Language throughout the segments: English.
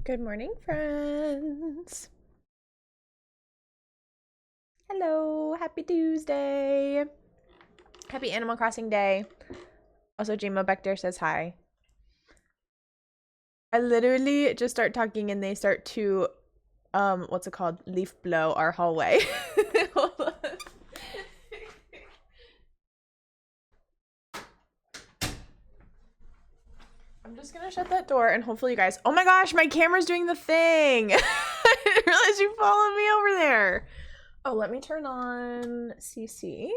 Good morning, friends. Hello, happy Tuesday. Happy Animal Crossing Day. Also, Jamo back there says hi. I literally just start talking and they start to, what's it called? Leaf blow our hallway. Hold on. I'm just gonna shut that door and hopefully you guys, oh my gosh, my camera's doing the thing. I didn't realize you followed me over there. Oh, let me turn on CC.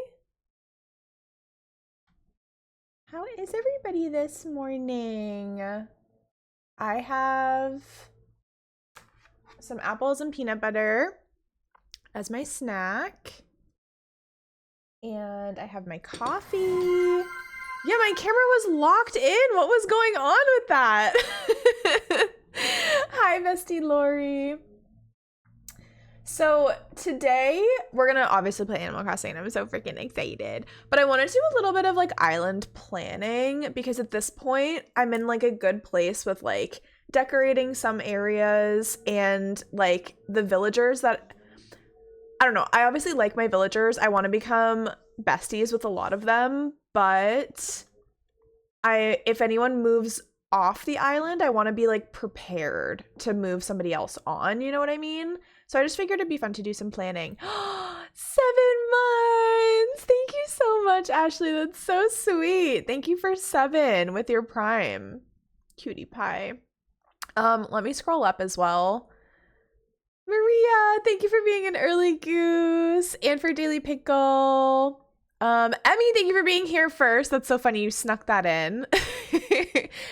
How is everybody this morning? I have some apples and peanut butter as my snack. And I have my coffee. Yeah, my camera was locked in. What was going on with that? Hi, bestie Lori. So today we're gonna obviously play Animal Crossing and I'm so freaking excited. But I wanted to do a little bit of like island planning because at this point I'm in like a good place with like decorating some areas and like the villagers that, I don't know, I obviously like my villagers. I want to become besties with a lot of them, but if anyone moves off the island, I want to be like prepared to move somebody else on, you know what I mean? So I just figured it'd be fun to do some planning. 7 months! Thank you so much, Ashley. That's so sweet. Thank you for 7 with your Prime. Cutie pie. Let me scroll up as well. Maria, thank you for being an early goose and for Daily Pickle. Emmy, thank you for being here first. That's so funny. You snuck that in.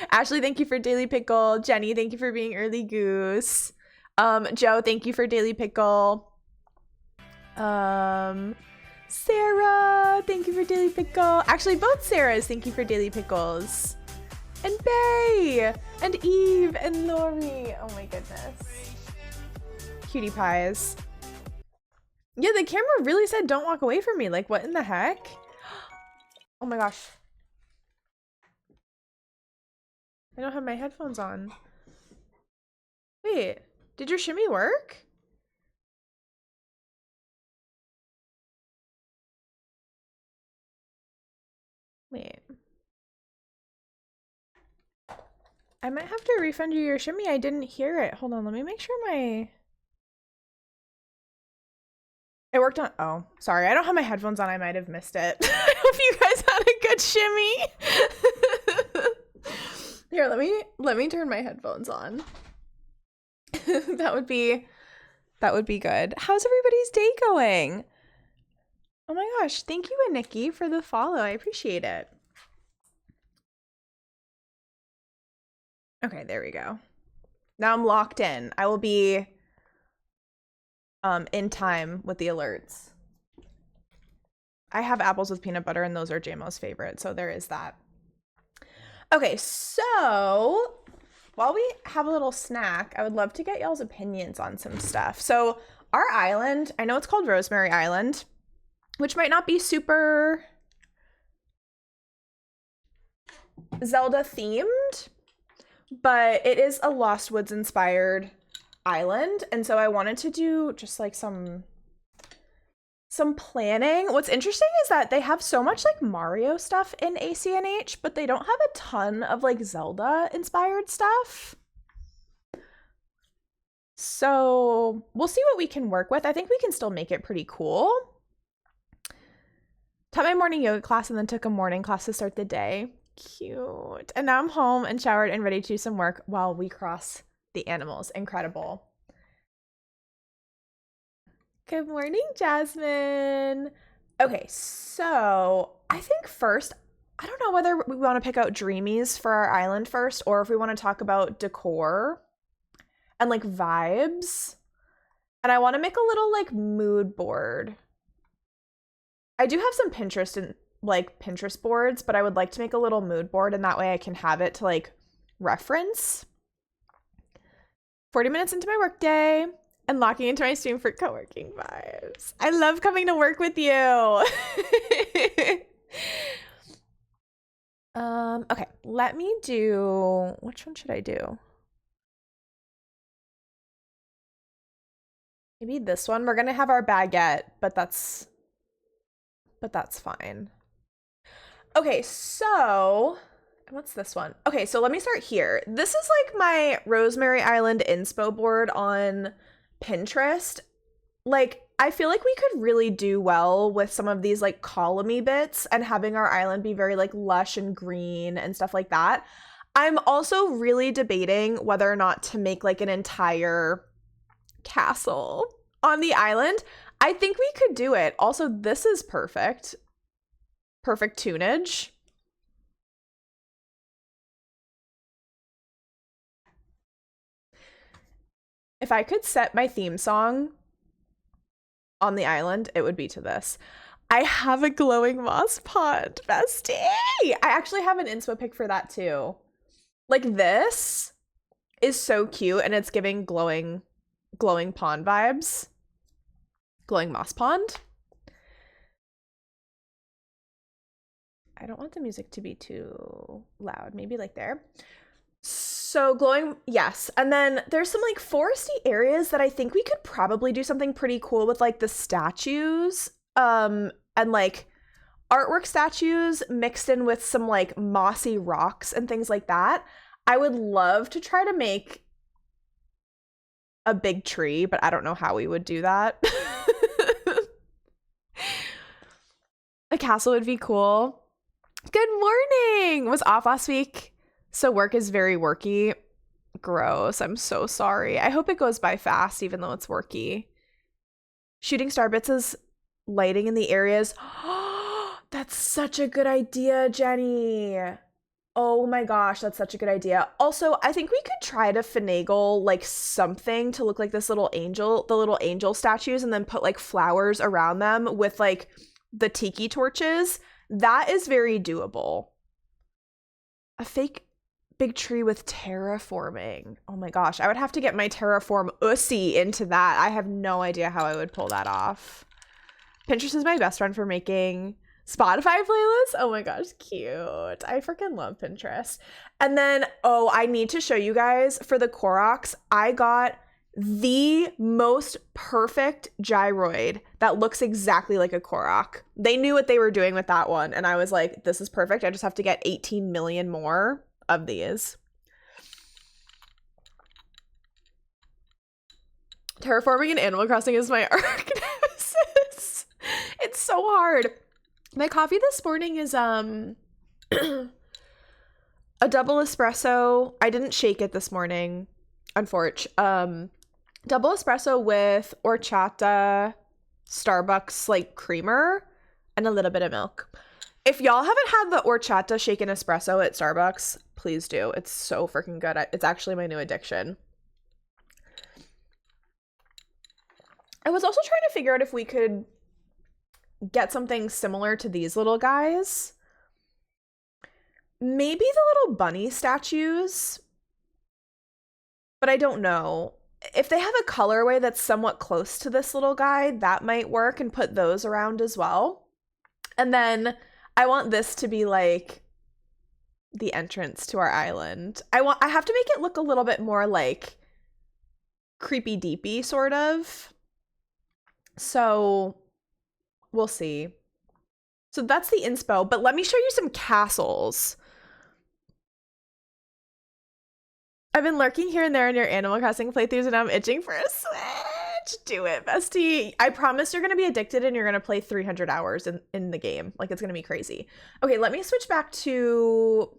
Ashley, thank you for Daily Pickle. Jenny, thank you for being early goose. Joe, thank you for Daily Pickle. Sarah, thank you for Daily Pickle. Actually, both Sarahs, thank you for Daily Pickles. And Bay, and Eve, and Lori. Oh my goodness. Cutie pies. Yeah, the camera really said don't walk away from me. Like, what in the heck? Oh my gosh. I don't have my headphones on. Wait, did your shimmy work? Wait. I might have to refund you your shimmy. I didn't hear it. Hold on, let me make sure my... It worked on, oh, sorry. I don't have my headphones on. I might have missed it. I hope you guys had a good shimmy. Here, let me turn my headphones on. That would be good. How's everybody's day going? Oh my gosh, thank you, Nikki, for the follow. I appreciate it. Okay, there we go. Now I'm locked in. I will be in time with the alerts. I have apples with peanut butter and those are JMO's favorite, so there is that. Okay, so while we have a little snack, I would love to get y'all's opinions on some stuff. So our island, I know it's called Rosemary Island, which might not be super Zelda themed, but it is a Lost Woods inspired island. And so I wanted to do just like some planning. What's interesting is that they have so much like Mario stuff in ACNH, but they don't have a ton of like Zelda inspired stuff. So we'll see what we can work with. I think we can still make it pretty cool. Taught my morning yoga class and then took a morning class to start the day. Cute. And now I'm home and showered and ready to do some work while we cross the animals. Incredible. Good morning, Jasmine. Okay, so I think first, I don't know whether we want to pick out dreamies for our island first or if we want to talk about decor and like vibes. And I want to make a little like mood board. I do have some Pinterest and like Pinterest boards, but I would like to make a little mood board and that way I can have it to like reference. 40 minutes into my workday and locking into my stream for co-working vibes. I love coming to work with you. Okay, let me do, which one should I do? Maybe this one. We're gonna have our baguette, but that's fine. Okay, so what's this one? Okay, so let me start here. This is like my Rosemary Island inspo board on Pinterest. Like, I feel like we could really do well with some of these like columny bits and having our island be very like lush and green and stuff like that. I'm also really debating whether or not to make like an entire castle on the island. I think we could do it. Also, this is perfect. Perfect tunage. If I could set my theme song on the island, it would be to this. I have a glowing moss pond, bestie. I actually have an inspo pic for that too. Like, this is so cute, and it's giving glowing pond vibes. Glowing moss pond. I don't want the music to be too loud. Maybe like there. So glowing, yes. And then there's some like foresty areas that I think we could probably do something pretty cool with, like the statues, and like artwork statues mixed in with some like mossy rocks and things like that. I would love to try to make a big tree, but I don't know how we would do that. A castle would be cool. Good morning. Was off last week, so work is very worky. Gross. I'm so sorry. I hope it goes by fast, even though it's worky. Shooting star bits is lighting in the areas. That's such a good idea, Jenny. Oh my gosh, that's such a good idea. Also, I think we could try to finagle like something to look like this little angel, the little angel statues, and then put like flowers around them with like the tiki torches. That is very doable. A fake big tree with terraforming. Oh my gosh, I would have to get my terraform ussy into that. I have no idea how I would pull that off. Pinterest is my best friend for making Spotify playlists. Oh my gosh, cute. I freaking love Pinterest. And then, oh, I need to show you guys for the Koroks, I got the most perfect gyroid that looks exactly like a Korok. They knew what they were doing with that one, and I was like, this is perfect. I just have to get 18 million more of these. Terraforming in Animal Crossing is my arch nemesis. It's so hard. My coffee this morning is a double espresso. I didn't shake it this morning, unfortunately. Double espresso with horchata, Starbucks like creamer, and a little bit of milk. If y'all haven't had the horchata shaken espresso at Starbucks, please do. It's so freaking good. It's actually my new addiction. I was also trying to figure out if we could get something similar to these little guys. Maybe the little bunny statues, but I don't know. If they have a colorway that's somewhat close to this little guy, that might work, and put those around as well. And then I want this to be like the entrance to our island. I have to make it look a little bit more like creepy deepy sort of. So we'll see. So that's the inspo, but let me show you some castles. I've been lurking here and there in your Animal Crossing playthroughs, and I'm itching for a Switch. Do it, bestie. I promise you're going to be addicted, and you're going to play 300 hours in the game. Like, it's going to be crazy. Okay, let me switch back to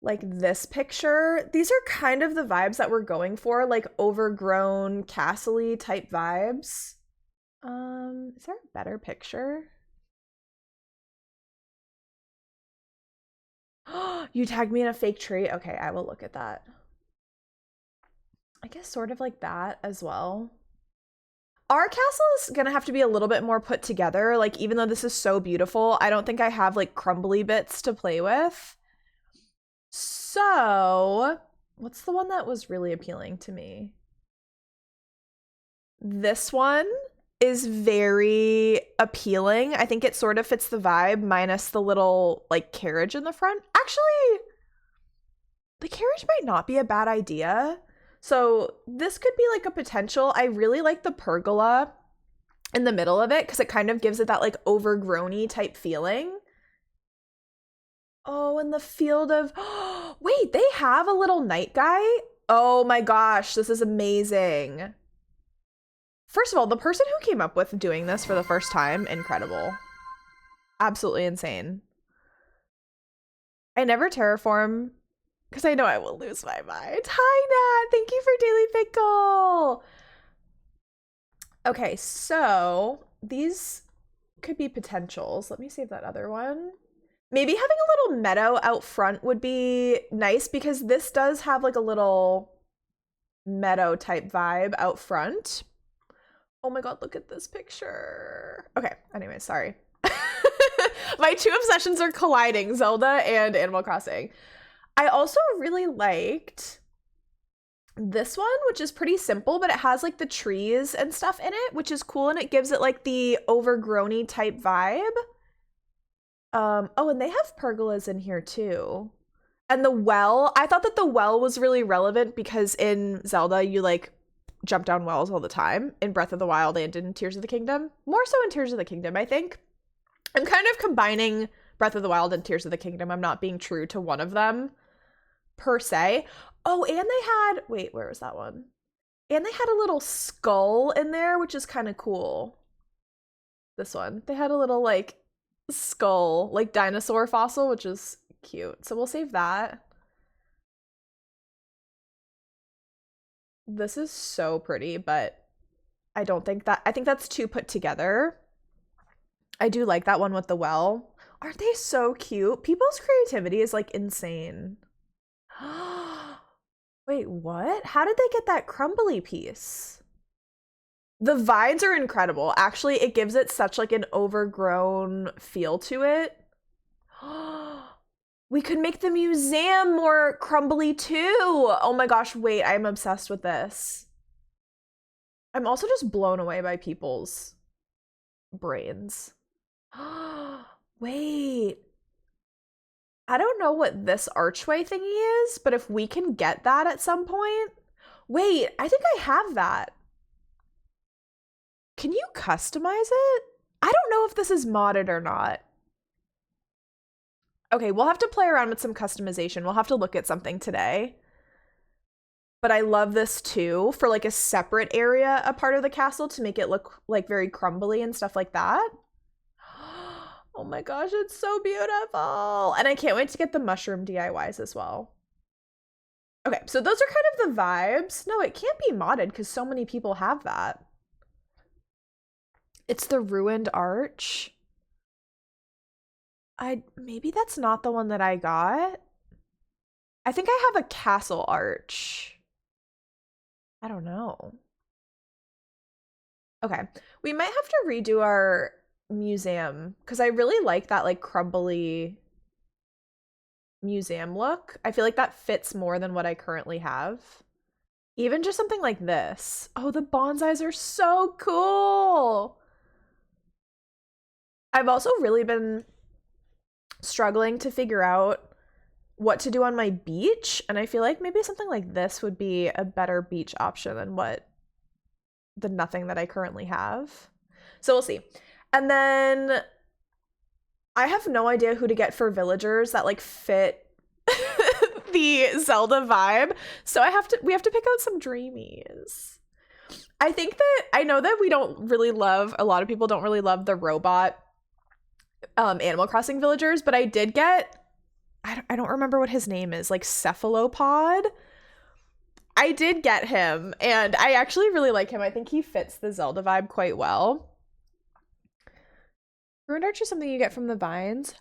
like this picture. These are kind of the vibes that we're going for, like overgrown, castle-y type vibes. Is there a better picture? You tagged me in a fake tree. Okay, I will look at that. I guess sort of like that as well. Our castle is gonna have to be a little bit more put together. Like, even though this is so beautiful, I don't think I have like crumbly bits to play with. So, what's the one that was really appealing to me? This one is very appealing. I think it sort of fits the vibe, minus the little like carriage in the front. Actually, the carriage might not be a bad idea. So this could be like a potential. I really like the pergola in the middle of it because it kind of gives it that like overgrown-y type feeling. Oh, and the field of, wait, they have a little night guy? Oh my gosh, this is amazing. First of all, the person who came up with doing this for the first time, incredible. Absolutely insane. I never terraform because I know I will lose my mind. Hi, Nat. Thank you for Daily Pickle. Okay, so these could be potentials. Let me save that other one. Maybe having a little meadow out front would be nice because this does have like a little meadow type vibe out front. Oh my god, look at this picture. Okay, anyway, sorry. My two obsessions are colliding, Zelda and Animal Crossing. I also really liked this one, which is pretty simple, but it has like the trees and stuff in it, which is cool, and it gives it like the overgrown-y type vibe. Oh, and they have pergolas in here too. And the well, I thought that the well was really relevant because in Zelda, you like jump down wells all the time in Breath of the Wild and in Tears of the Kingdom. More so in Tears of the Kingdom, I think. I'm kind of combining Breath of the Wild and Tears of the Kingdom. I'm not being true to one of them per se. Oh, and they had, wait, where was that one? And they had a little skull in there, which is kind of cool. This one. They had a little like skull, like dinosaur fossil, which is cute. So we'll save that. This is so pretty, but I think that's too put together. I do like that one with the well. Aren't they so cute? People's creativity is like insane. Wait, what? How did they get that crumbly piece? The vines are incredible. Actually, it gives it such like an overgrown feel to it. We could make the museum more crumbly too. Oh my gosh, wait, I'm obsessed with this. I'm also just blown away by people's brains. Wait. I don't know what this archway thingy is, but if we can get that at some point. Wait, I think I have that. Can you customize it? I don't know if this is modded or not. Okay, we'll have to play around with some customization. We'll have to look at something today. But I love this too for like a separate area, a part of the castle to make it look like very crumbly and stuff like that. Oh my gosh, it's so beautiful. And I can't wait to get the mushroom DIYs as well. Okay, so those are kind of the vibes. No, it can't be modded because so many people have that. It's the ruined arch. Maybe that's not the one that I got. I think I have a castle arch. I don't know. Okay, we might have to redo our museum because I really like that like crumbly museum look. I feel like that fits more than what I currently have. Even just something like this. Oh, the bonsais are so cool. I've also really been struggling to figure out what to do on my beach, and I feel like maybe something like this would be a better beach option than the nothing that I currently have. So we'll see. And then I have no idea who to get for villagers that like fit the Zelda vibe. So we have to pick out some dreamies. I think that I know that a lot of people don't really love the robot Animal Crossing villagers, but I did get, I don't remember what his name is, like Cephalopod. I did get him, and I actually really like him. I think he fits the Zelda vibe quite well. Ruined Arch is something you get from the vines.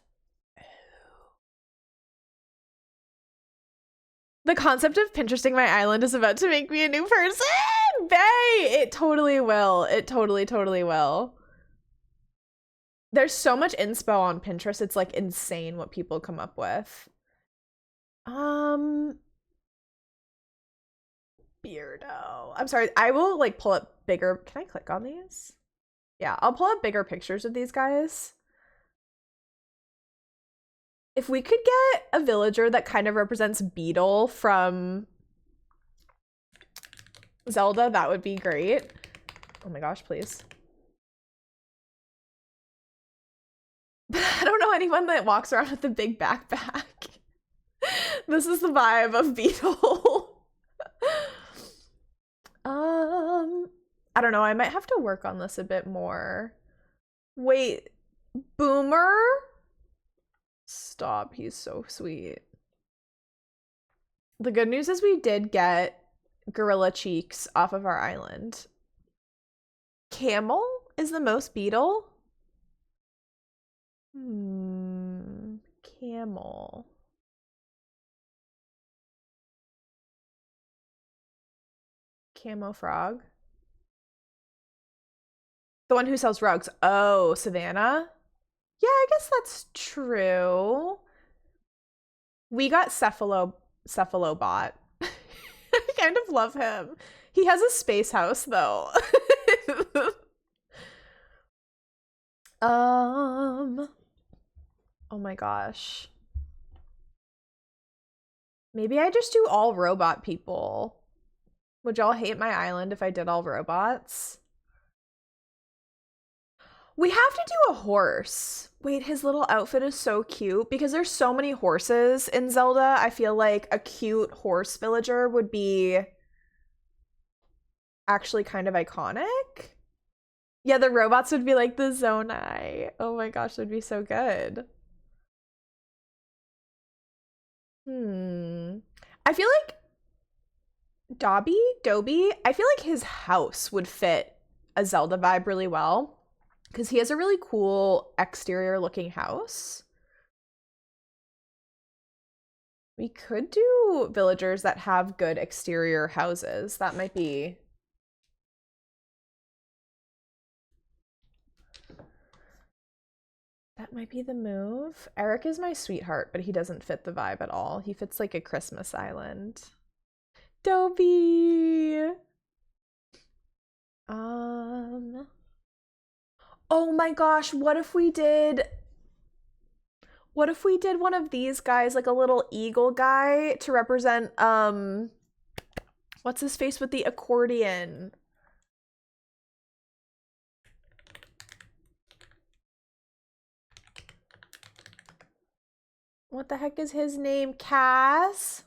The concept of Pinteresting my island is about to make me a new person! Bae! It totally will. It totally, totally will. There's so much inspo on Pinterest. It's like insane what people come up with. Beardo. I'm sorry. I will like pull up bigger. Can I click on these? Yeah, I'll pull up bigger pictures of these guys. If we could get a villager that kind of represents Beetle from Zelda, that would be great. Oh my gosh, please. I don't know anyone that walks around with a big backpack. This is the vibe of Beetle. I don't know. I might have to work on this a bit more. Wait, Boomer? Stop. He's so sweet. The good news is we did get gorilla cheeks off of our island. Camel is the most beetle? Camel. Camo frog. The one who sells rugs. Oh, Savannah? Yeah, I guess that's true. We got Cephalobot. I kind of love him. He has a space house though. Oh my gosh. Maybe I just do all robot people. Would y'all hate my island if I did all robots? We have to do a horse. Wait, his little outfit is so cute because there's so many horses in Zelda. I feel like a cute horse villager would be actually kind of iconic. Yeah, the robots would be like the Zonai. Oh my gosh, that'd be so good. I feel like Dobby, I feel like his house would fit a Zelda vibe really well because he has a really cool exterior looking house. We could do villagers that have good exterior houses. That might be the move. Eric is my sweetheart, but he doesn't fit the vibe at all. He fits like a Christmas island. Dobby. Oh my gosh, what if we did one of these guys, like a little eagle guy to represent what's his face with the accordion? What the heck is his name? Cass?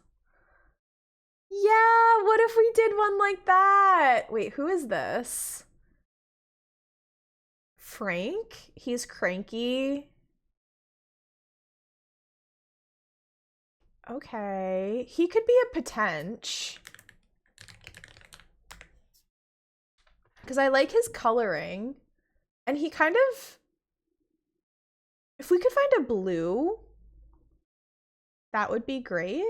Yeah, what if we did one like that? Wait, who is this? Frank? He's cranky. Okay, he could be a potential. Because I like his coloring. And he kind of... If we could find a blue, that would be great.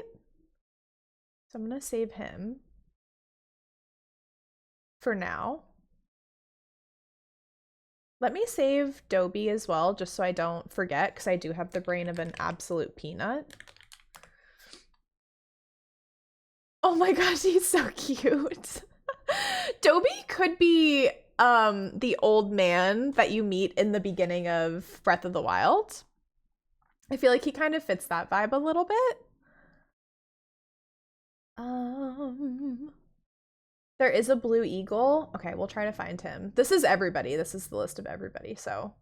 So I'm gonna save him for now. Let me save Dobby as well, just so I don't forget, because I do have the brain of an absolute peanut. Oh my gosh, he's so cute. Dobby could be the old man that you meet in the beginning of Breath of the Wild. I feel like he kind of fits that vibe a little bit. There is a blue eagle. Okay, we'll try to find him. This is everybody. This is the list of everybody, so.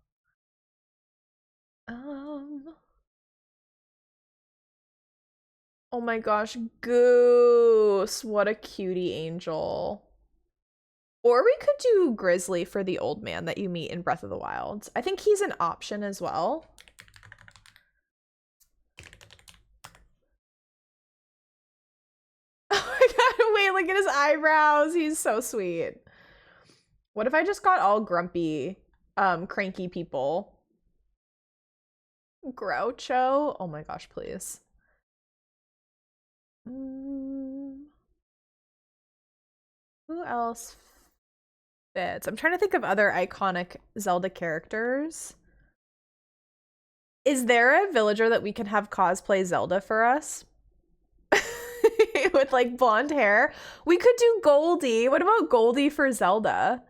Oh my gosh, Goose. What a cutie angel. Or we could do Grizzly for the old man that you meet in Breath of the Wild. I think he's an option as well. Oh my god, wait, look at his eyebrows. He's so sweet. What if I just got all grumpy, cranky people? Groucho? Oh my gosh, please. Who else fits? I'm trying to think of other iconic Zelda characters. Is there a villager that we can have cosplay Zelda for us? With like blonde hair? We could do Goldie. What about Goldie for Zelda?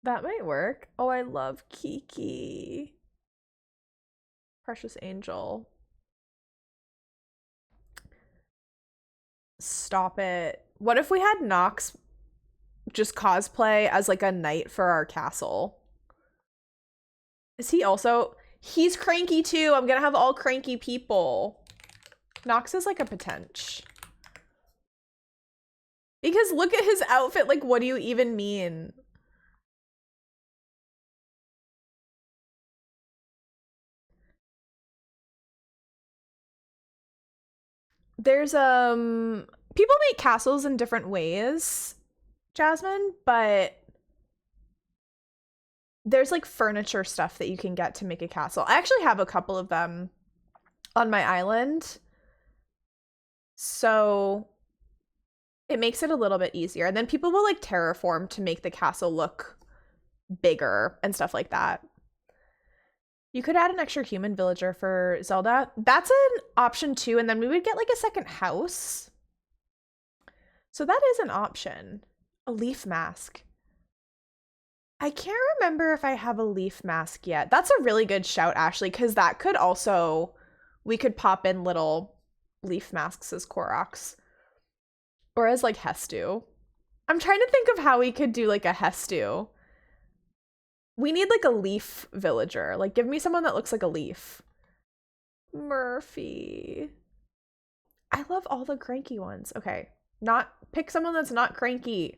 That might work. Oh, I love Kiki. Precious Angel. Stop it. What if we had Nox just cosplay as like a knight for our castle? Is he also... He's cranky too. I'm gonna have all cranky people. Nox is like a potential. Because look at his outfit. Like, what do you even mean? There's people make castles in different ways, Jasmine, but there's like furniture stuff that you can get to make a castle. I actually have a couple of them on my island. So it makes it a little bit easier. And then people will like terraform to make the castle look bigger and stuff like that. You could add an extra human villager for Zelda. That's an option too. And then we would get like a second house. So that is an option. A leaf mask. I can't remember if I have a leaf mask yet. That's a really good shout, Ashley, because that could also, we could pop in little leaf masks as Koroks. Or as like Hestu. I'm trying to think of how we could do like a Hestu. We need like a leaf villager. Like, give me someone that looks like a leaf. Murphy. I love all the cranky ones. Okay. Pick someone that's not cranky.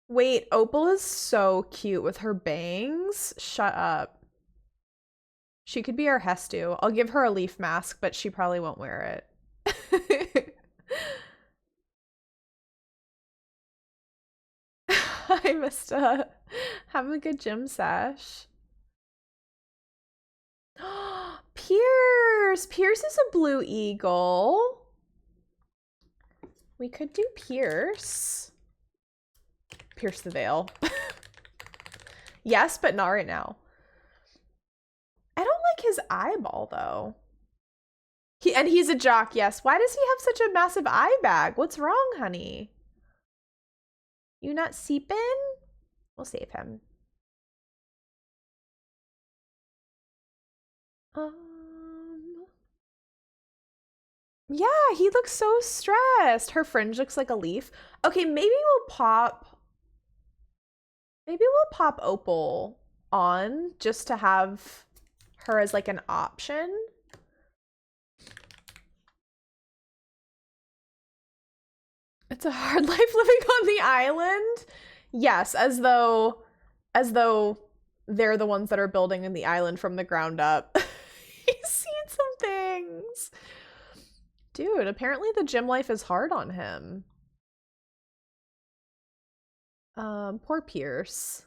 Wait, Opal is so cute with her bangs. Shut up. She could be our Hestu. I'll give her a leaf mask, but she probably won't wear it. Hi, Mista. Have a good gym sesh. Pierce! Pierce is a blue eagle. We could do Pierce. Pierce the veil. Yes, but not right now. I don't like his eyeball, though. He's a jock, yes. Why does he have such a massive eye bag? What's wrong, honey? You not seeping? We'll save him. Yeah, he looks so stressed. Her fringe looks like a leaf. Okay, maybe we'll pop Opal on just to have her as like an option. It's a hard life living on the island. Yes, as though they're the ones that are building in the island from the ground up. He's seen some things. Dude, apparently the gym life is hard on him. Poor Pierce.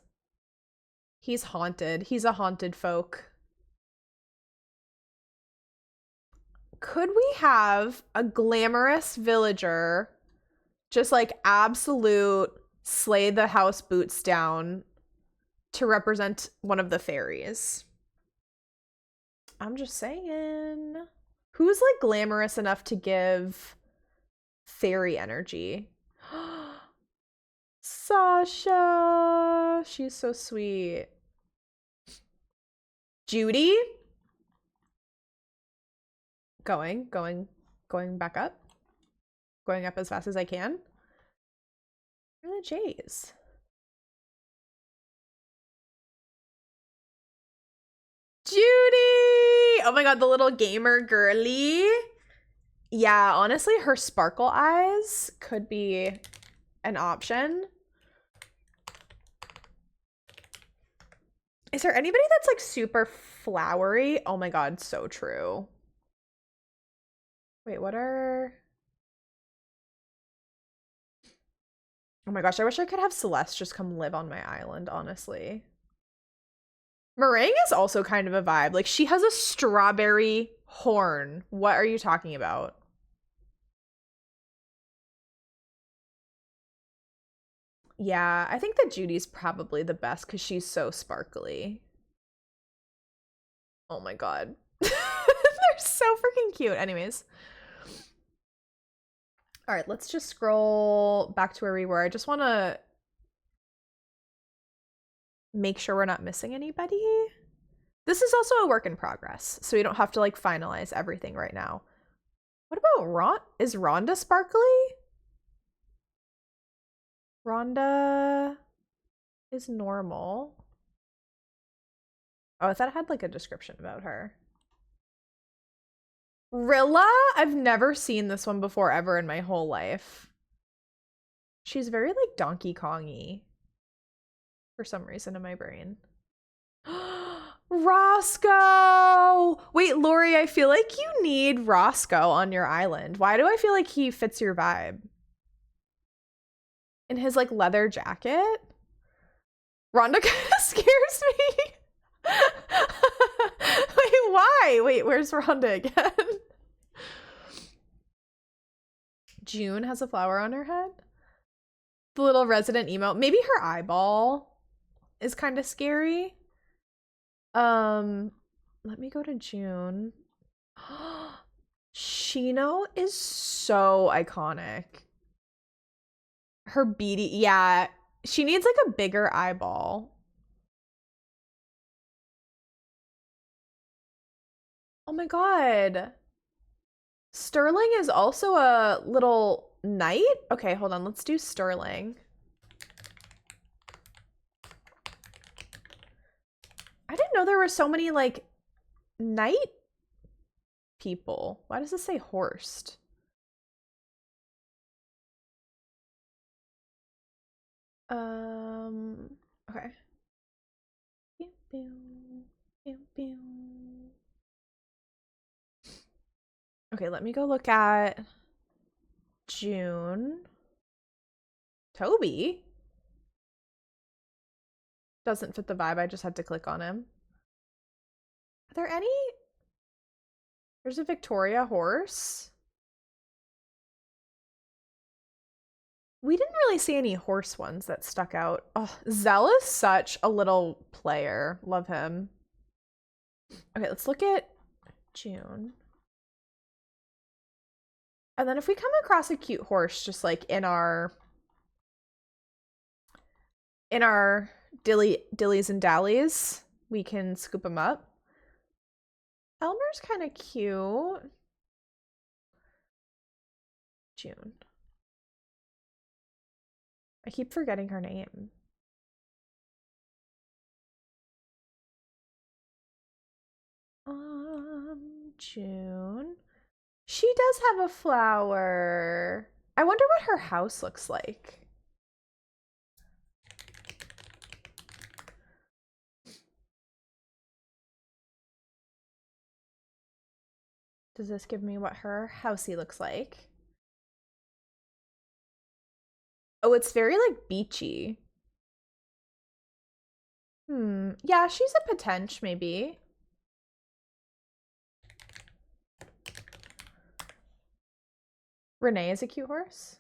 He's haunted. He's a haunted folk. Could we have a glamorous villager, just like absolute slay the house boots down, to represent one of the fairies? I'm just saying. Who's like glamorous enough to give fairy energy? Sasha. She's so sweet. Judy. Going back up. Going up as fast as I can. Where are the J's? Judy! Oh my god, the little gamer girly. Yeah, honestly, her sparkle eyes could be an option. Is there anybody that's like super flowery? Oh my god, so true. Wait, what are... Oh my gosh, I wish I could have Celeste just come live on my island, honestly. Meringue is also kind of a vibe. Like, she has a strawberry horn. What are you talking about? Yeah, I think that Judy's probably the best because she's so sparkly. Oh my god. They're so freaking cute. Anyways. All right, let's just scroll back to where we were. I just want to make sure we're not missing anybody. This is also a work in progress, so we don't have to like finalize everything right now. What about is Rhonda sparkly? Rhonda is normal. Oh, I thought it had like a description about her. Rilla? I've never seen this one before ever in my whole life. She's very like Donkey Kong-y for some reason in my brain. Roscoe! Wait, Lori, I feel like you need Roscoe on your island. Why do I feel like he fits your vibe? In his like leather jacket? Rhonda kind of scares me. Wait, why? Wait, where's Rhonda again? June has a flower on her head. The little resident emo. Maybe her eyeball is kind of scary. Let me go to June. Shino is so iconic. Her beady, yeah. She needs like a bigger eyeball. Oh my god. Sterling is also a little knight? Okay, hold on. Let's do Sterling. I didn't know there were so many like knight people. Why does this say horsed? Okay. Pew, pew, pew, pew. Okay, let me go look at June. Toby doesn't fit the vibe. I just had to click on him. Are there any? There's a Victoria horse. We didn't really see any horse ones that stuck out. Oh, Zella's such a little player. Love him. Okay, let's look at June. And then if we come across a cute horse just like in our dillies and dallies, we can scoop them up. Elmer's kind of cute. June. I keep forgetting her name. June. She does have a flower. I wonder what her house looks like. Does this give me what her housey looks like? Oh, it's very like beachy. Yeah, she's a potential maybe. Renee is a cute horse.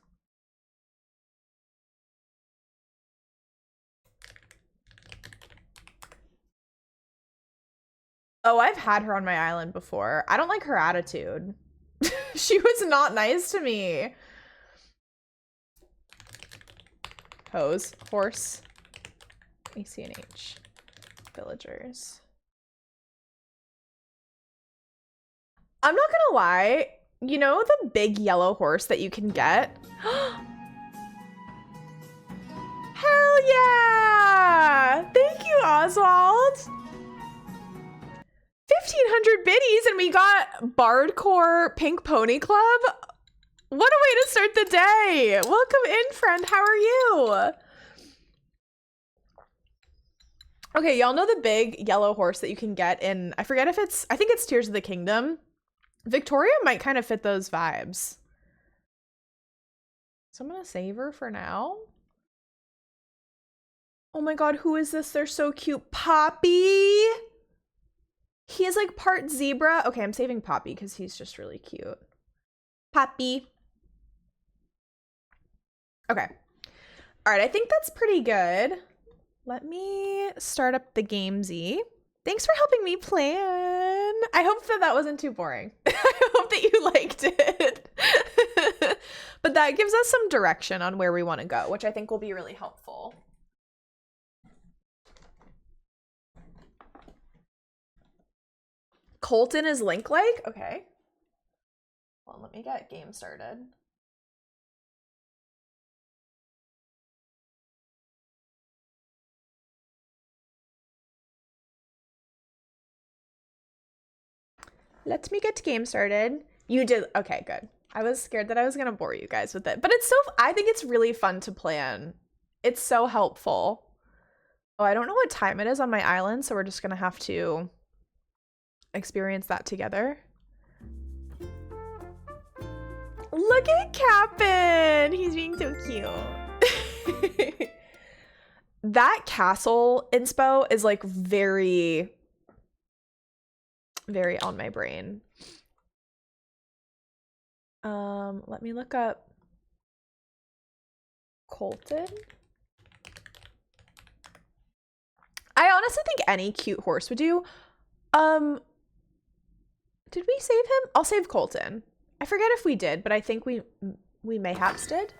Oh, I've had her on my island before. I don't like her attitude. She was not nice to me. Hose, horse, ACNH, villagers. I'm not gonna lie, you know the big yellow horse that you can get? Hell yeah! Thank you, Oswald! 1,500 biddies and we got Bardcore Pink Pony Club. What a way to start the day! Welcome in, friend. How are you? Okay, y'all know the big yellow horse that you can get in, I forget if it's, I think it's Tears of the Kingdom. Victoria might kind of fit those vibes. So I'm gonna save her for now. Oh my god, who is this? They're so cute. Poppy! He is like part zebra. Okay, I'm saving Poppy because he's just really cute. Poppy. Okay. All right, I think that's pretty good. Let me start up the gamesy. Thanks for helping me plan. I hope that wasn't too boring. I hope that you liked it. But that gives us some direction on where we want to go, which I think will be really helpful. Colton is Link-like? Okay. Well, let me get game started. Let me get game started. You did, okay, good. I was scared that I was gonna bore you guys with it, but it's so, I think it's really fun to plan. It's so helpful. Oh, I don't know what time it is on my island, so we're just gonna have to experience that together. Look at Cap'n! He's being so cute. That castle inspo is like very, very on my brain. Let me look up Colton. I honestly think any cute horse would do. Did we save him? I'll save Colton. I forget if we did, but I think we mayhaps did.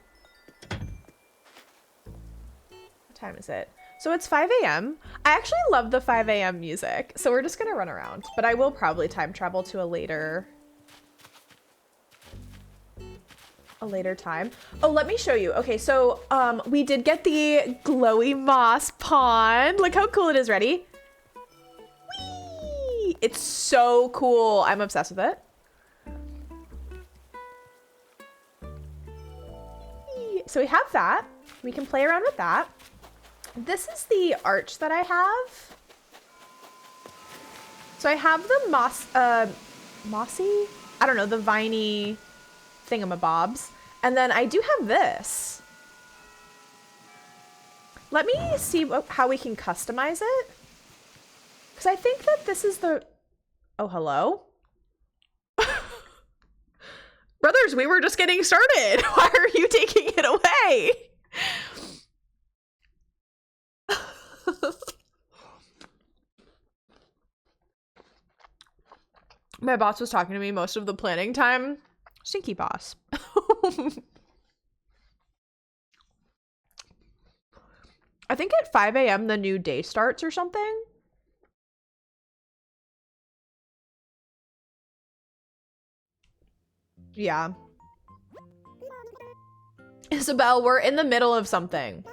What time is it? So it's 5 a.m. I actually love the 5 a.m. music, so we're just gonna run around, but I will probably time travel to a later time. Oh, let me show you. Okay, so we did get the glowy moss pond. Look how cool it is. Ready? Whee! It's so cool. I'm obsessed with it. Whee! So we have that. We can play around with that. This is the arch that I have. So I have the mossy, I don't know, the viney thingamabobs. And then I do have this. Let me see how we can customize it. Because I think that this is the... Oh, hello? Brothers, we were just getting started. Why are you taking it away? My boss was talking to me most of the planning time. Stinky boss. I think at 5 a.m. the new day starts or something. Yeah. Isabel, we're in the middle of something.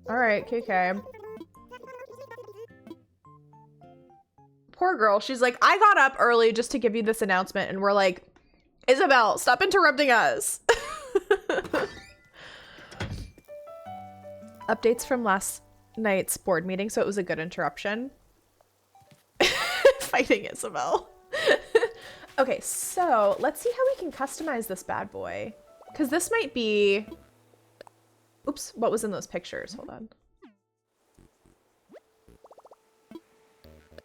All right, KK. Poor girl. She's like, I got up early just to give you this announcement. And we're like, Isabel, stop interrupting us. Updates from last night's board meeting. So it was a good interruption. Fighting Isabel. Okay, so let's see how we can customize this bad boy. Because this might be... Oops, what was in those pictures? Hold on.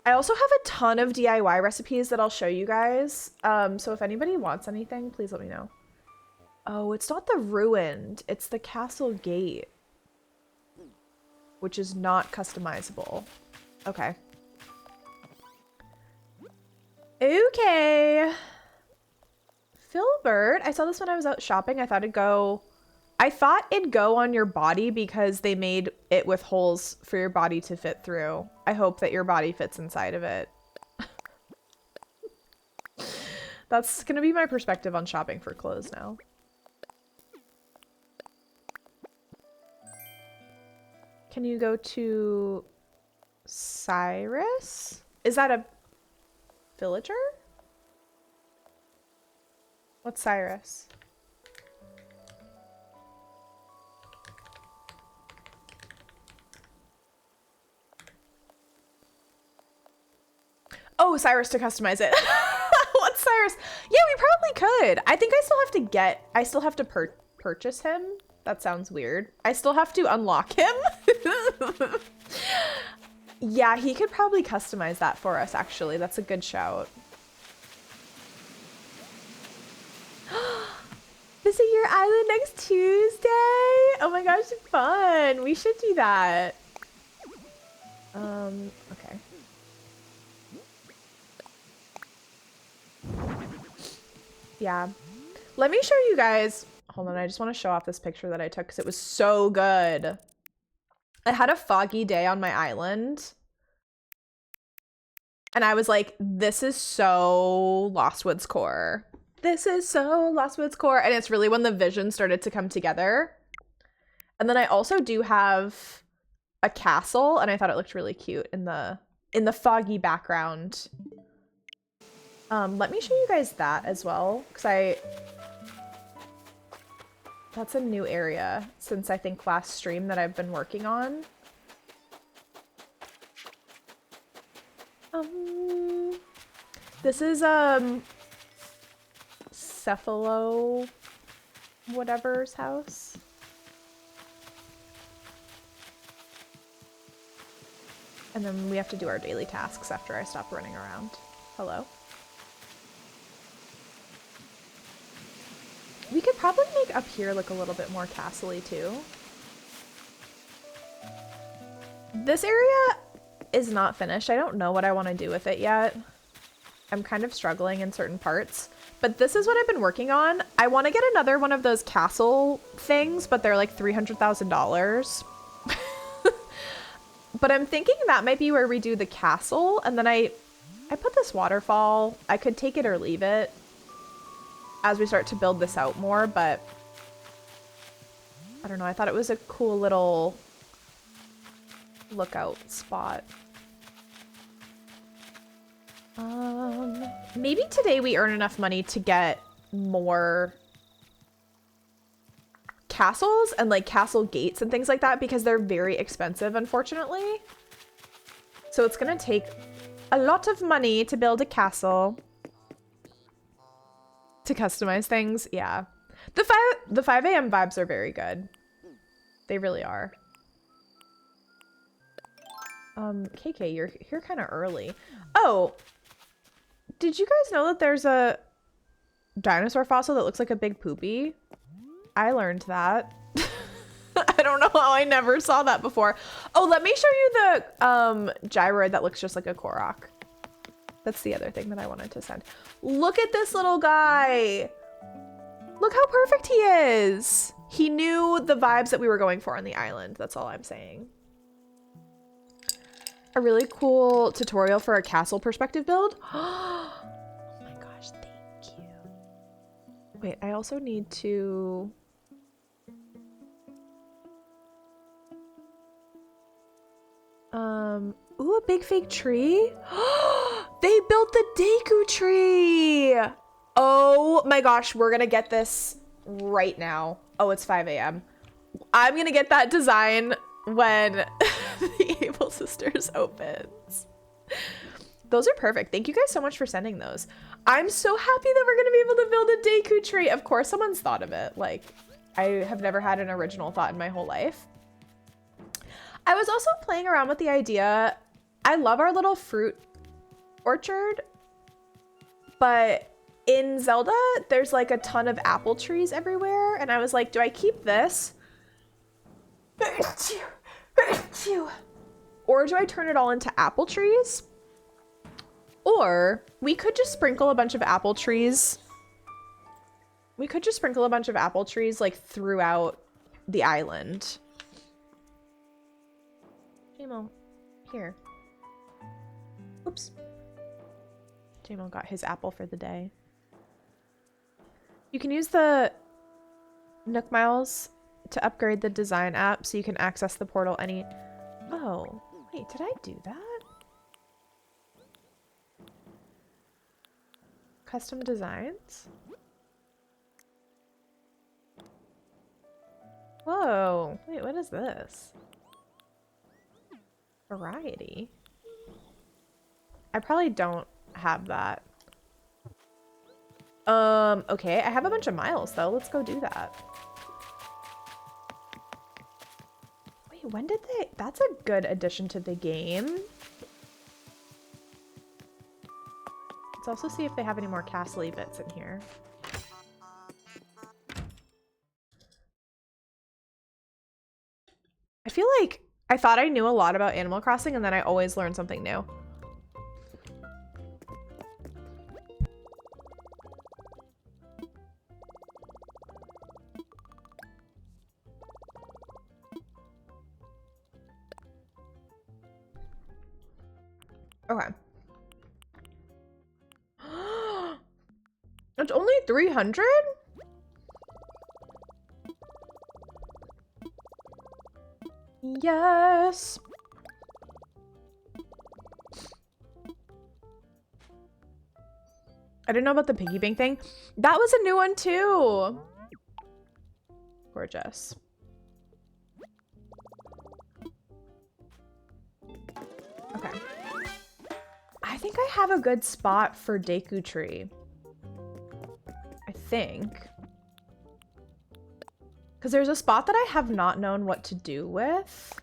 I also have a ton of DIY recipes that I'll show you guys. So if anybody wants anything, please let me know. Oh, it's not the ruined. It's the castle gate. Which is not customizable. Okay. Okay. Filbert. I saw this when I was out shopping. I thought it'd go on your body because they made it with holes for your body to fit through. I hope that your body fits inside of it. That's gonna be my perspective on shopping for clothes now. Can you go to Cyrus? Is that a villager? What's Cyrus? Oh, Cyrus to customize it. What's Cyrus? Yeah, we probably could. I think I still have to purchase him. That sounds weird. I still have to unlock him. Yeah, he could probably customize that for us, actually. That's a good shout. Visit your island next Tuesday? Oh my gosh, fun. We should do that. Okay. Yeah. Let me show you guys. Hold on, I just want to show off this picture that I took because it was so good. I had a foggy day on my island. And I was like, this is so Lost Woods Core. This is so Lost Woods Core. And it's really when the vision started to come together. And then I also do have a castle, and I thought it looked really cute in the foggy background. Let me show you guys that as well, because that's a new area since I think last stream that I've been working on. This is Cephalo whatever's house. And then we have to do our daily tasks after I stop running around. Hello. We could probably make up here look a little bit more castle-y too. This area is not finished. I don't know what I want to do with it yet. I'm kind of struggling in certain parts, but this is what I've been working on. I want to get another one of those castle things, but they're like $300,000. But I'm thinking that might be where we do the castle, and then I put this waterfall. I could take it or leave it as we start to build this out more, but I don't know. I thought it was a cool little lookout spot. Maybe today we earn enough money to get more castles and like castle gates and things like that, because they're very expensive, unfortunately. So it's gonna take a lot of money to build a castle, to customize things. Yeah, the 5 a.m. vibes are very good. They really are. KK, you're here kind of early. Oh, did you guys know that there's a dinosaur fossil that looks like a big poopy? I learned that. I don't know how I never saw that before. Oh, let me show you the gyroid that looks just like a Korok. That's the other thing that I wanted to send. Look at this little guy. Look how perfect he is. He knew the vibes that we were going for on the island. That's all I'm saying. A really cool tutorial for a castle perspective build. Oh my gosh, thank you. Wait, I also need to... Ooh, a big fake tree. They built the Deku tree. Oh my gosh, we're gonna get this right now. Oh, it's 5 a.m. I'm gonna get that design when the Able Sisters opens. Those are perfect. Thank you guys so much for sending those. I'm so happy that we're gonna be able to build a Deku tree. Of course, someone's thought of it. Like, I have never had an original thought in my whole life. I was also playing around with the idea. I love our little fruit orchard, but in Zelda, there's like a ton of apple trees everywhere. And I was like, do I keep this? Or do I turn it all into apple trees? Or we could just sprinkle a bunch of apple trees. We could just sprinkle a bunch of apple trees like throughout the island. Jamo, here. Oops. Jamo got his apple for the day. You can use the Nook Miles to upgrade the design app so you can access the portal any... Oh, wait, did I do that? Custom designs? Whoa, wait, what is this? Variety? I probably don't have that. Okay, I have a bunch of miles though. Let's go do that. Wait, when did they... That's a good addition to the game. Let's also see if they have any more castle-y bits in here. I feel like I thought I knew a lot about Animal Crossing and then I always learn something new. Okay. It's only 300? Yes. I didn't know about the piggy bank thing. That was a new one too. Gorgeous. Okay. I think I have a good spot for Deku Tree. I think. Because there's a spot that I have not known what to do with.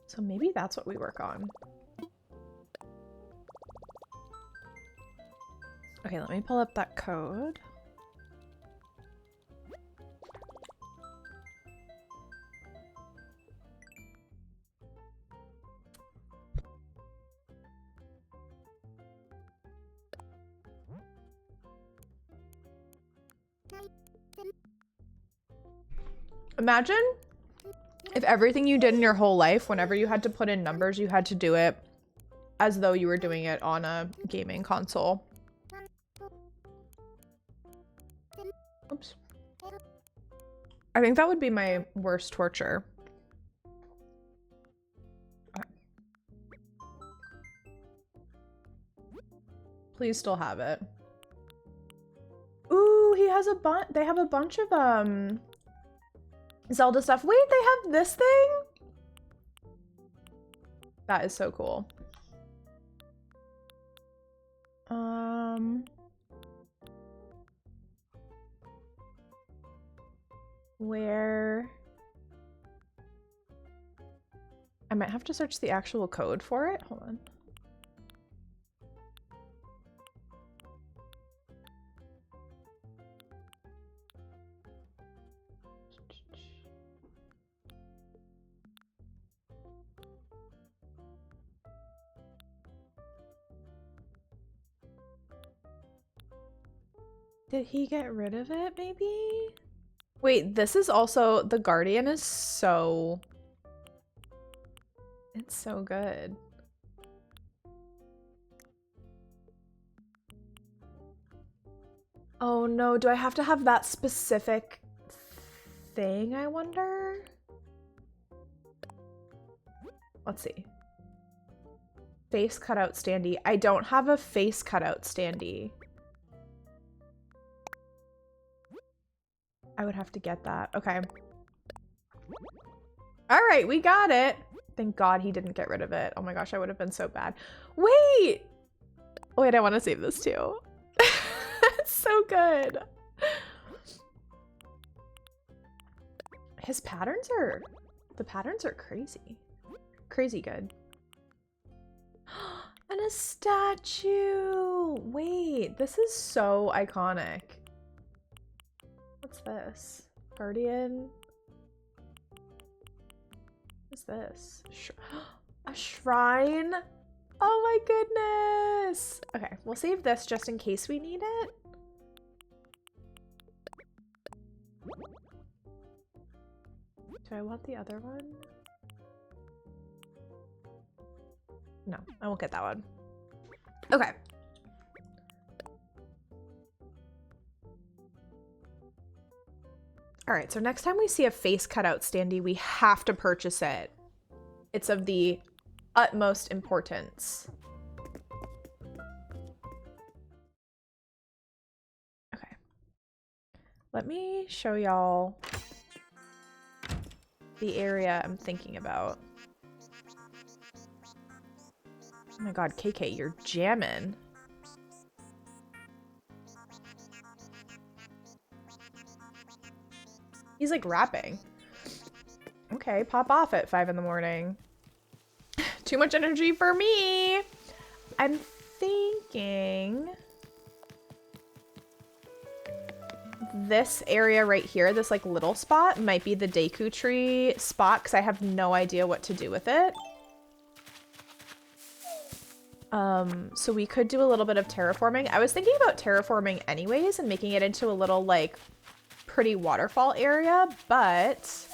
So maybe that's what we work on. Okay, let me pull up that code. Imagine if everything you did in your whole life, whenever you had to put in numbers, you had to do it as though you were doing it on a gaming console. Oops. I think that would be my worst torture. Okay. Please still have it. Ooh, he has a bunch. They have a bunch of Zelda stuff. Wait, they have this thing? That is so cool. Where? I might have to search the actual code for it. Hold on. Did he get rid of it, maybe? Wait, this is also... The Guardian is so... It's so good. Oh no, do I have to have that specific thing, I wonder? Let's see. Face cutout standee. I don't have a face cutout standee. I would have to get that. Okay. All right, we got it. Thank God he didn't get rid of it. Oh my gosh, I would have been so bad. Wait! Wait, I want to save this too. It's so good. His patterns are... The patterns are crazy. Crazy good. And a statue! Wait, this is so iconic. What's this? Guardian? What's this? A shrine? Oh my goodness! Okay, we'll save this just in case we need it. Do I want the other one? No, I won't get that one. Okay. All right, so next time we see a face cutout standee, we have to purchase it. It's of the utmost importance. Okay. Let me show y'all the area I'm thinking about. Oh my God, KK, you're jamming. He's like rapping. Okay, pop off at 5 in the morning. Too much energy for me. I'm thinking this area right here, this like little spot, might be the Deku Tree spot because I have no idea what to do with it. So we could do a little bit of terraforming. I was thinking about terraforming anyways and making it into a little like pretty waterfall area, but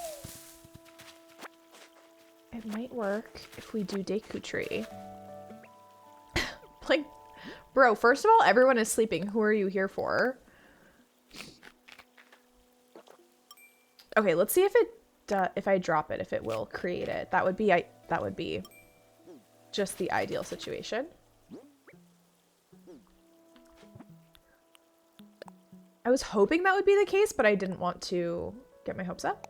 it might work if we do Deku Tree. Like Bro, first of all, everyone is sleeping. Who are you here for? Okay, let's see if it if I drop it, if it will create it. That would be just the ideal situation. I was hoping that would be the case, but I didn't want to get my hopes up.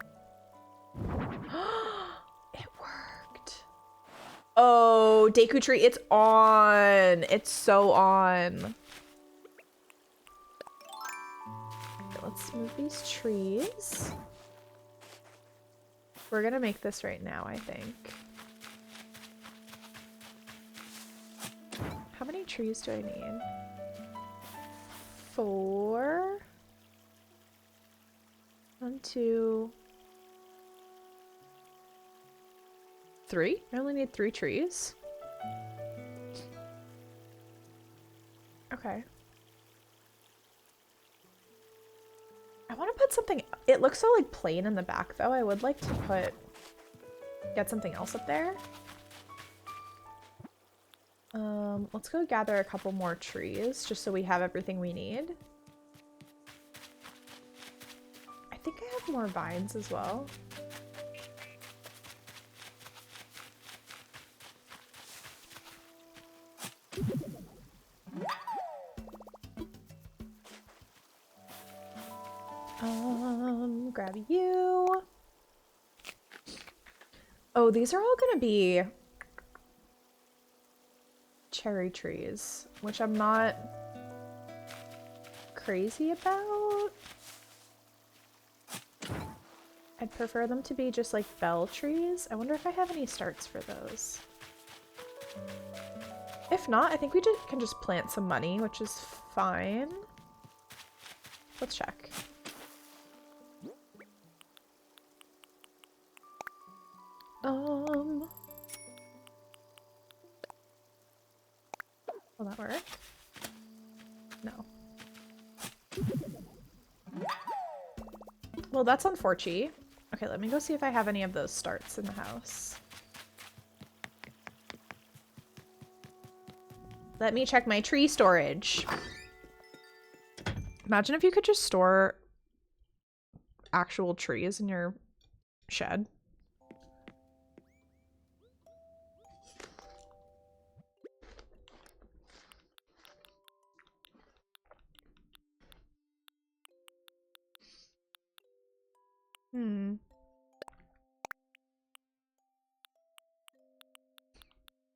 It worked. Oh, Deku Tree, it's on. It's so on. Okay, let's move these trees. We're gonna make this right now, I think. How many trees do I need? 4. 1, 2, 3. I only need 3 trees. Okay. I want to put something. It looks so like plain in the back though. I would like to get something else up there. Let's go gather a couple more trees just so we have everything we need. I think I have more vines as well. Grab you. Oh, these are all gonna be cherry trees, which I'm not crazy about. I'd prefer them to be just like bell trees. I wonder if I have any starts for those. If not, I think we can just plant some money, which is fine. Let's check. Will that work? No. Well, that's unfortunate. Okay, let me go see if I have any of those starts in the house. Let me check my tree storage. Imagine if you could just store actual trees in your shed.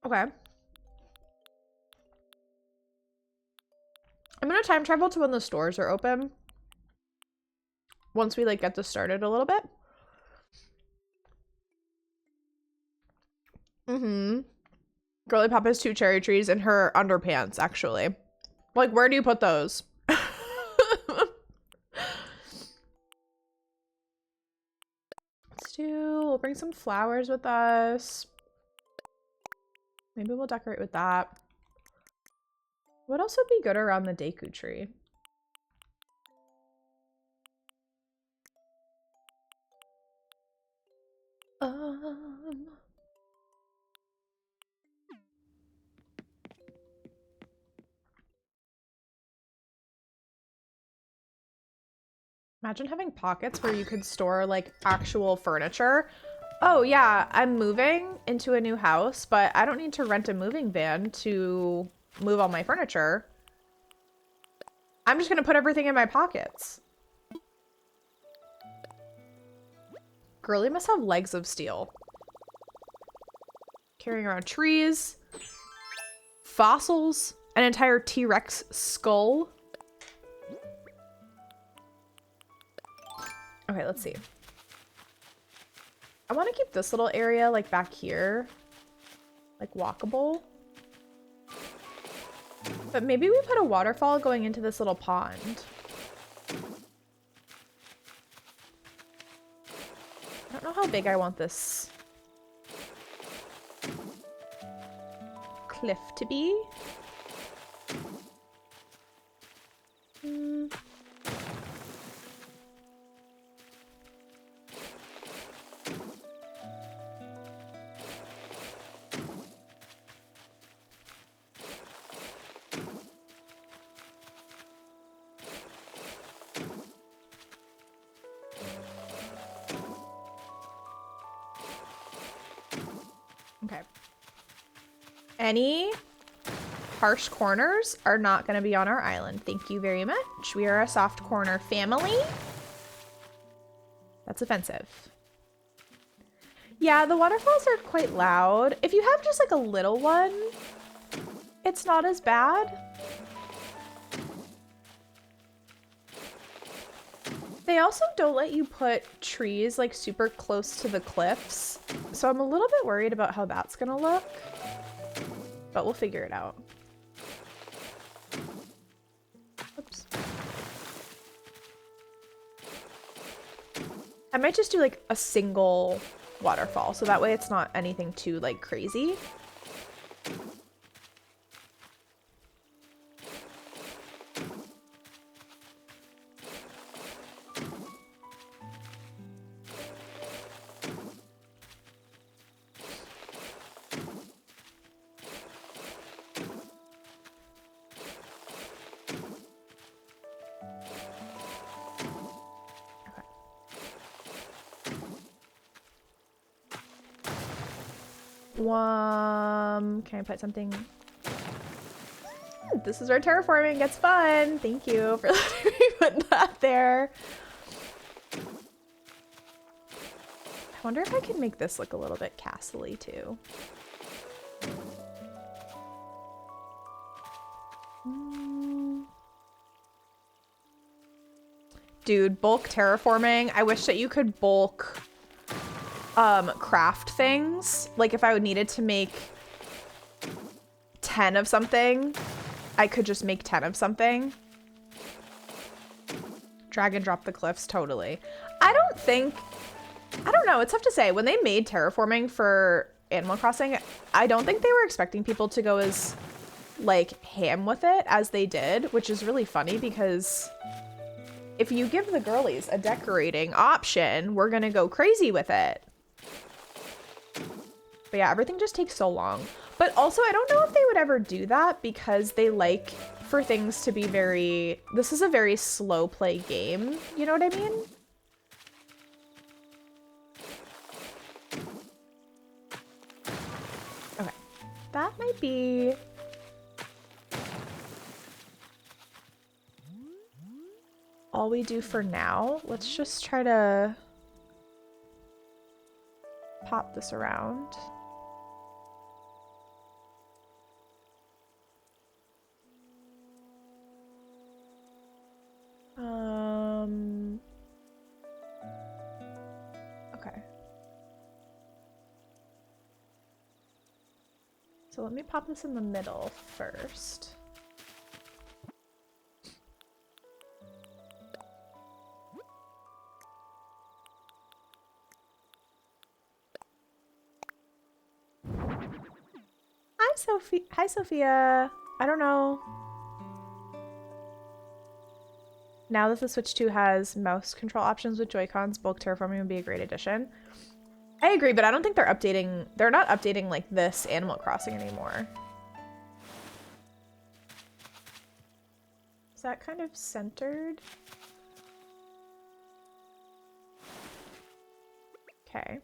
Okay. I'm gonna time travel to when the stores are open. Once we like get this started a little bit. Girly Pop has 2 cherry trees in her underpants, actually. Like, where do you put those? We'll bring some flowers with us. Maybe we'll decorate with that. What else would be good around the Deku tree? Imagine having pockets where you could store like actual furniture. Oh yeah, I'm moving into a new house, but I don't need to rent a moving van to move all my furniture. I'm just gonna put everything in my pockets. Girly must have legs of steel. Carrying around trees, fossils, an entire T-Rex skull. Okay, let's see. I want to keep this little area like back here, like walkable. But maybe we put a waterfall going into this little pond. I don't know how big I want this cliff to be. Any harsh corners are not going to be on our island. Thank you very much. We are a soft corner family. That's offensive. Yeah, the waterfalls are quite loud. If you have just like a little one, it's not as bad. They also don't let you put trees like super close to the cliffs. So I'm a little bit worried about how that's gonna look, but we'll figure it out. Oops. I might just do like a single waterfall, so that way it's not anything too like crazy. Can I put something? This is where terraforming gets fun. Thank you for letting me put that there. I wonder if I can make this look a little bit castle-y too. Dude, bulk terraforming. I wish that you could bulk craft things. Like if I needed to make 10 of something, I could just make 10 of something. Drag and drop the cliffs, totally. I don't know, it's tough to say. When they made terraforming for Animal Crossing, I don't think they were expecting people to go as like ham with it as they did, which is really funny because if you give the girlies a decorating option, we're gonna go crazy with it. But yeah, everything just takes so long. But also, I don't know if they would ever do that because they like for things to be very... This is a very slow play game. You know what I mean? Okay. That might be... all we do for now. Let's just try to pop this around. Okay. So let me pop this in the middle first. Hi, Sophia. I don't know. Now that the Switch 2 has mouse control options with Joy-Cons, bulk terraforming would be a great addition. I agree, but I don't think they're updating... They're not updating, like, this Animal Crossing anymore. Is that kind of centered? Okay.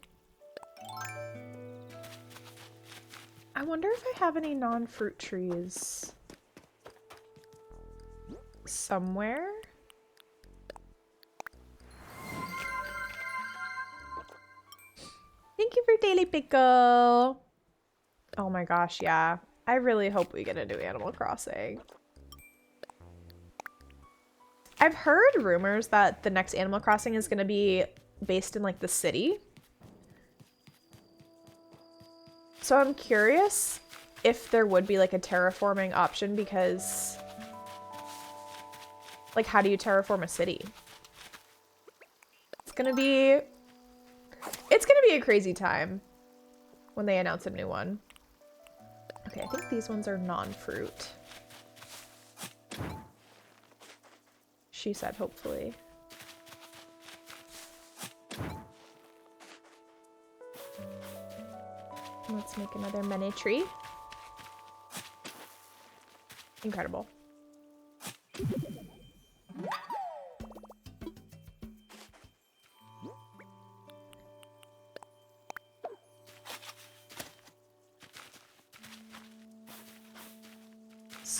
I wonder if I have any non-fruit trees somewhere. Thank you for Daily Pickle. Oh my gosh, yeah. I really hope we get a new Animal Crossing. I've heard rumors that the next Animal Crossing is going to be based in like the city. So I'm curious if there would be like a terraforming option because like how do you terraform a city? It's gonna be a crazy time when they announce a new one. Okay, I think these ones are non-fruit. She said hopefully. Let's make another mini tree. Incredible.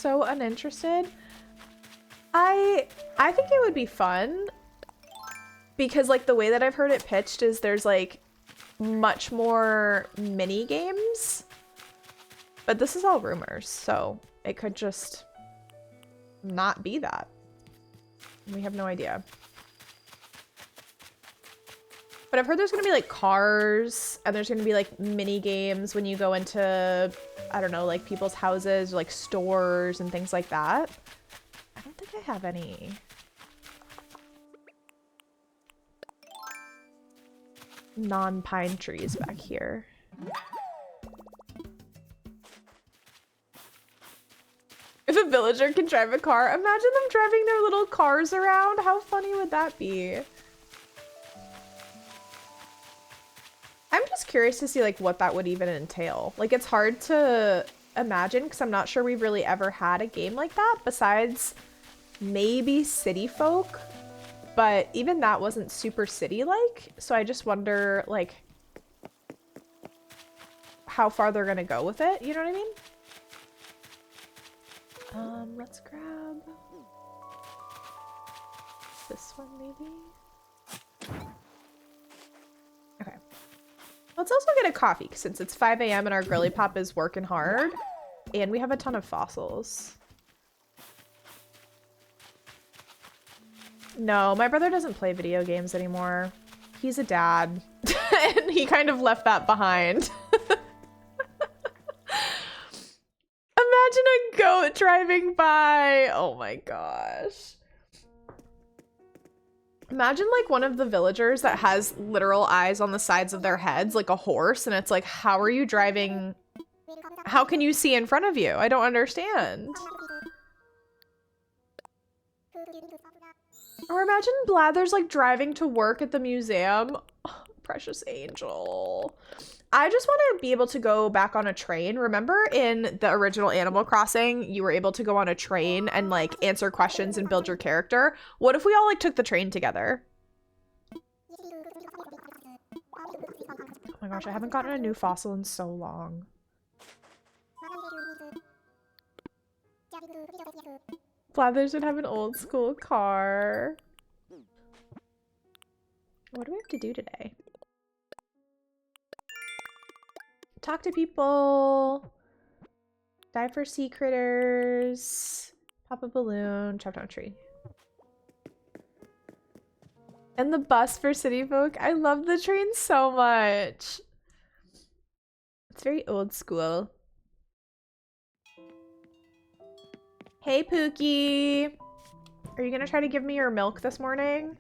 so uninterested. I think it would be fun because like the way that I've heard it pitched is there's like much more mini games, but this is all rumors, so it could just not be that. We have no idea. But I've heard there's gonna be like cars and there's gonna be like mini games when you go into, I don't know, like people's houses or like stores and things like that. I don't think I have any. Non-pine trees back here. If a villager can drive a car, imagine them driving their little cars around. How funny would that be? I'm just curious to see like what that would even entail. Like it's hard to imagine because I'm not sure we've really ever had a game like that besides maybe City Folk, but even that wasn't super city-like. So I just wonder like how far they're gonna go with it. You know what I mean? Let's grab this one maybe. Okay. Let's also get a coffee since it's 5 a.m. and our girly pop is working hard and we have a ton of fossils. No, my brother doesn't play video games anymore. He's a dad and he kind of left that behind. Imagine a goat driving by. Oh my gosh. Imagine like one of the villagers that has literal eyes on the sides of their heads, like a horse, and it's like, how are you driving? How can you see in front of you? I don't understand. Or imagine Blather's like driving to work at the museum. Oh, precious angel. I just want to be able to go back on a train. Remember in the original Animal Crossing, you were able to go on a train and like answer questions and build your character? What if we all like took the train together? Oh my gosh, I haven't gotten a new fossil in so long. Blather should have an old school car. What do we have to do today? Talk to people, dive for sea critters, pop a balloon, chop down a tree. And the bus for city folk. I love the train so much. It's very old school. Hey Pookie, are you gonna try to give me your milk this morning?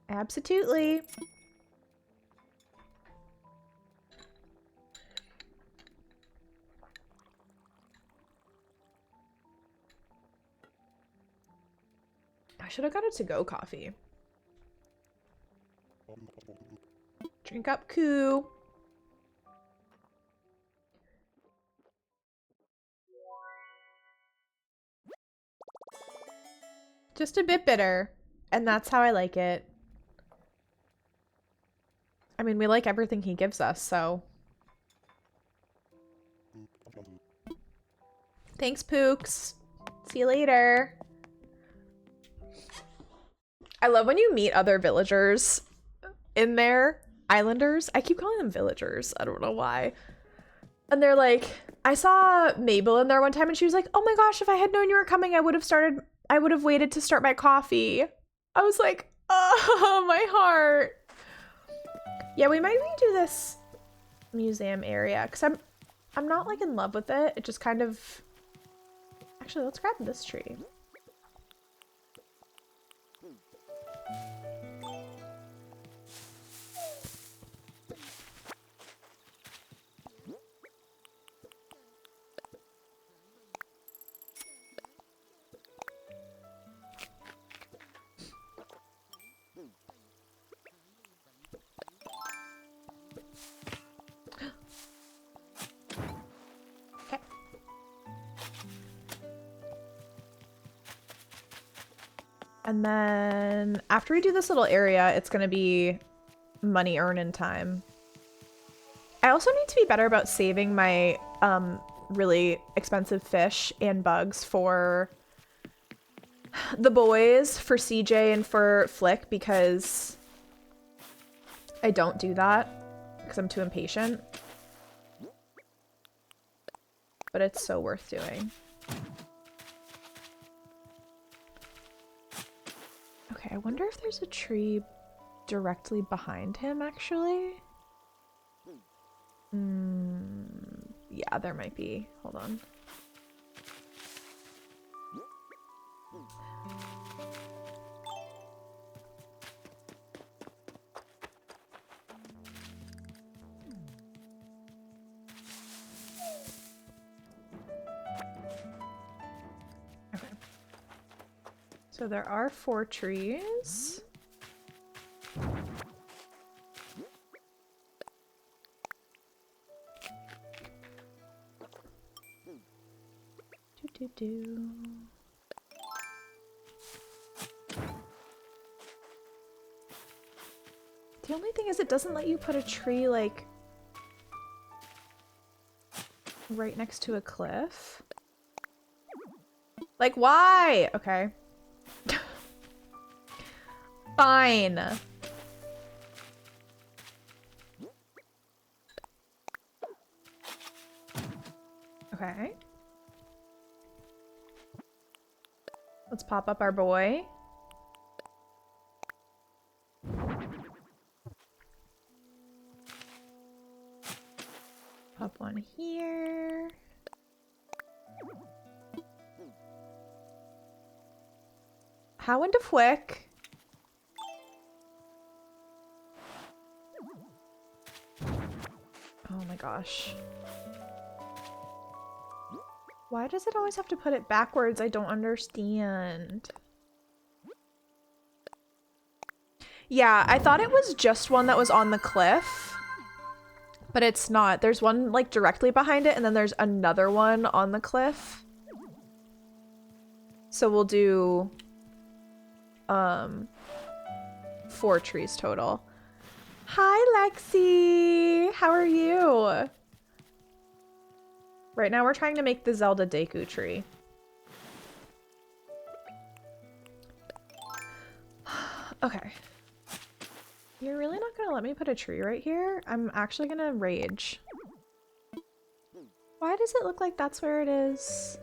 Absolutely. I should have got a to-go coffee. Drink up, Coo. Just a bit bitter, and that's how I like it. I mean, we like everything he gives us, so. Thanks, Pooks. See you later. I love when you meet other villagers in there. Islanders. I keep calling them villagers. I don't know why. And they're like, I saw Mabel in there one time and she was like, oh my gosh, if I had known you were coming, I would have waited to start my coffee. I was like, oh, my heart. Yeah, we might redo this museum area because I'm not like in love with it. It just kind of, actually, let's grab this tree. And then after we do this little area, it's going to be money earning time. I also need to be better about saving my really expensive fish and bugs for the boys, for CJ and for Flick, because I don't do that because I'm too impatient. But it's so worth doing. Okay, I wonder if there's a tree directly behind him, actually. Yeah, there might be. Hold on. Okay. So there are 4 trees. Do. The only thing is it doesn't let you put a tree like right next to a cliff. Like, why? Okay. Fine. Okay. Let's pop up our boy. Pop one here. How into Fwick? Oh my gosh. Why does it always have to put it backwards? I don't understand. Yeah, I thought it was just one that was on the cliff, but it's not. There's one like directly behind it, and then there's another one on the cliff. So we'll do 4 trees total. Hi, Lexi! How are you? Right now we're trying to make the Zelda Deku tree. Okay. You're really not gonna let me put a tree right here? I'm actually gonna rage. Why does it look like that's where it is?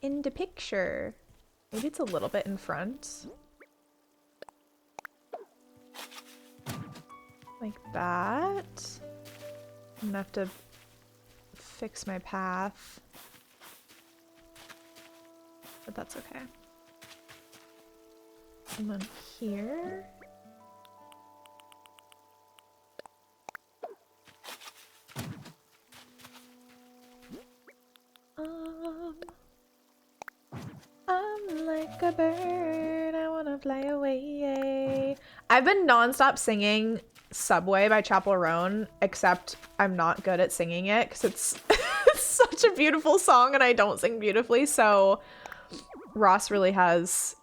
In the picture. Maybe it's a little bit in front. Like that. I'm gonna have to fix my path. But that's okay. And then here. I'm like a bird, I wanna fly away. I've been nonstop singing Subway by Chapel Roan, except I'm not good at singing it because it's such a beautiful song and I don't sing beautifully, so Ross really has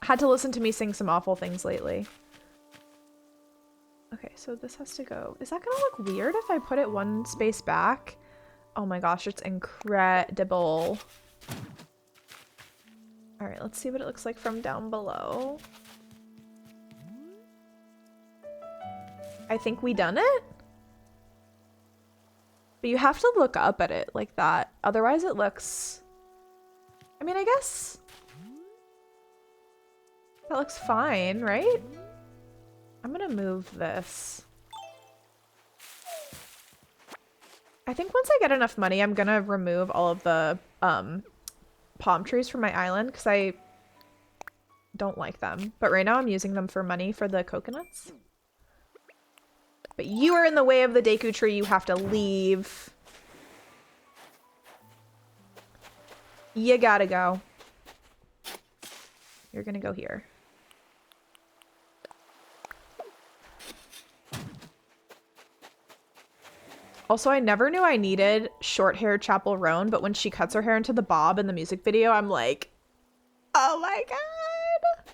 had to listen to me sing some awful things lately. Okay, so this has to go. Is that gonna look weird if I put it one space back? Oh my gosh, it's incredible. All right, let's see what it looks like from down below. I think we done it? But you have to look up at it like that. Otherwise it looks... I mean, I guess... that looks fine, right? I'm gonna move this. I think once I get enough money, I'm gonna remove all of the palm trees from my island because I don't like them. But right now I'm using them for money for the coconuts. But you are in the way of the Deku tree. You have to leave. You gotta go. You're gonna go here. Also, I never knew I needed short hair Chapel Roan, but when she cuts her hair into the bob in the music video, I'm like, oh my god.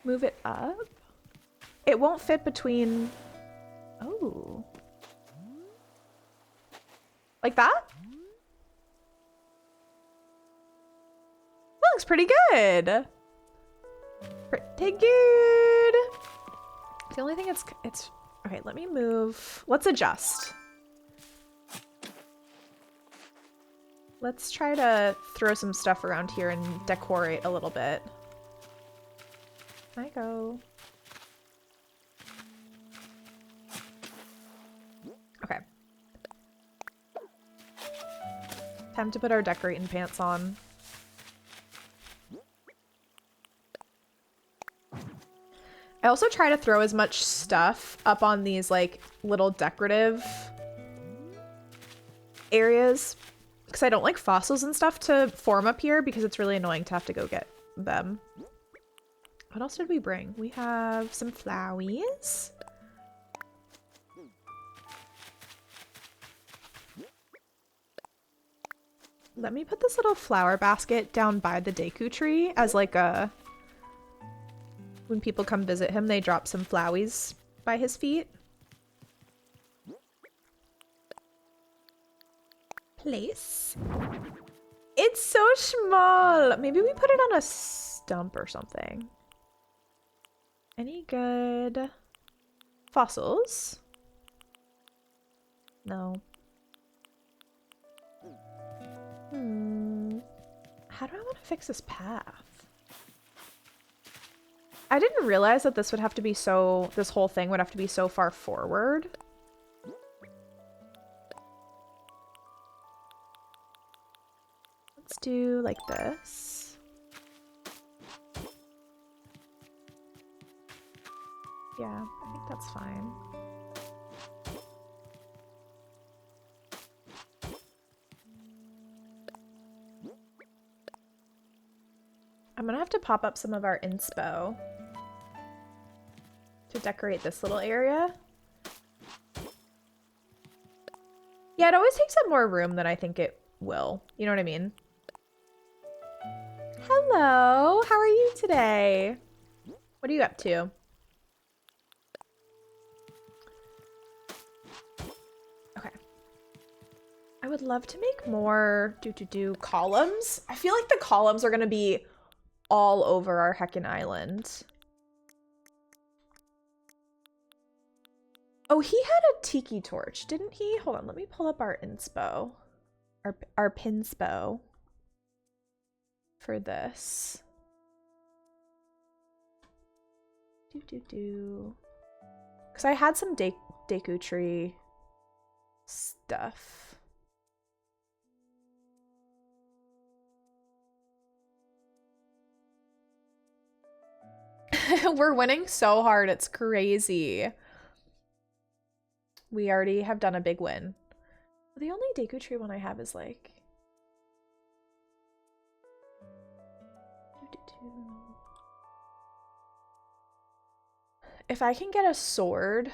Move it up. It won't fit between Oh. Like that? That looks pretty good. Pretty good. The only thing it's okay, let me move. Let's adjust. Let's try to throw some stuff around here and decorate a little bit. Can I go? Okay. Time to put our decorating pants on. I also try to throw as much stuff up on these like little decorative areas because I don't like fossils and stuff to form up here because it's really annoying to have to go get them. What else did we bring? We have some flowies. Let me put this little flower basket down by the Deku tree as like a... When people come visit him, they drop some flowies by his feet. Place. It's so small. Maybe we put it on a stump or something. Any good fossils? No. How do I want to fix this path? I didn't realize that this would have to be so, this whole thing would have to be so far forward. Let's do like this. Yeah, I think that's fine. I'm gonna have to pop up some of our inspo to decorate this little area. Yeah, it always takes up more room than I think it will. You know what I mean? Hello, how are you today? What are you up to? Okay. I would love to make more columns. I feel like the columns are gonna be all over our heckin' island. Oh, he had a tiki torch, didn't he? Hold on, let me pull up our inspo. Our pinspo for this. Because I had some Deku tree stuff. We're winning so hard, it's crazy. We already have done a big win. The only Deku tree one I have is like... If I can get a sword,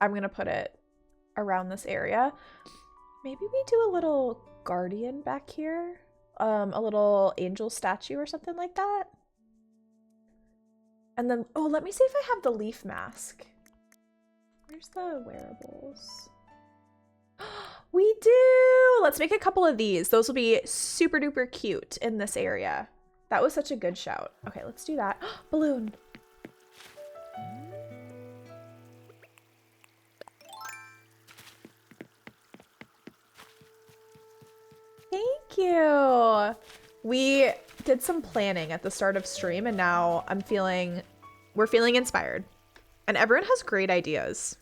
I'm gonna put it around this area. Maybe we do a little guardian back here. A little angel statue or something like that. And then, oh, let me see if I have the leaf mask. Where's the wearables? We do! Let's make a couple of these. Those will be super duper cute in this area. That was such a good shout. Okay, let's do that. Balloon. Thank you. We did some planning at the start of stream and now we're feeling inspired. And everyone has great ideas.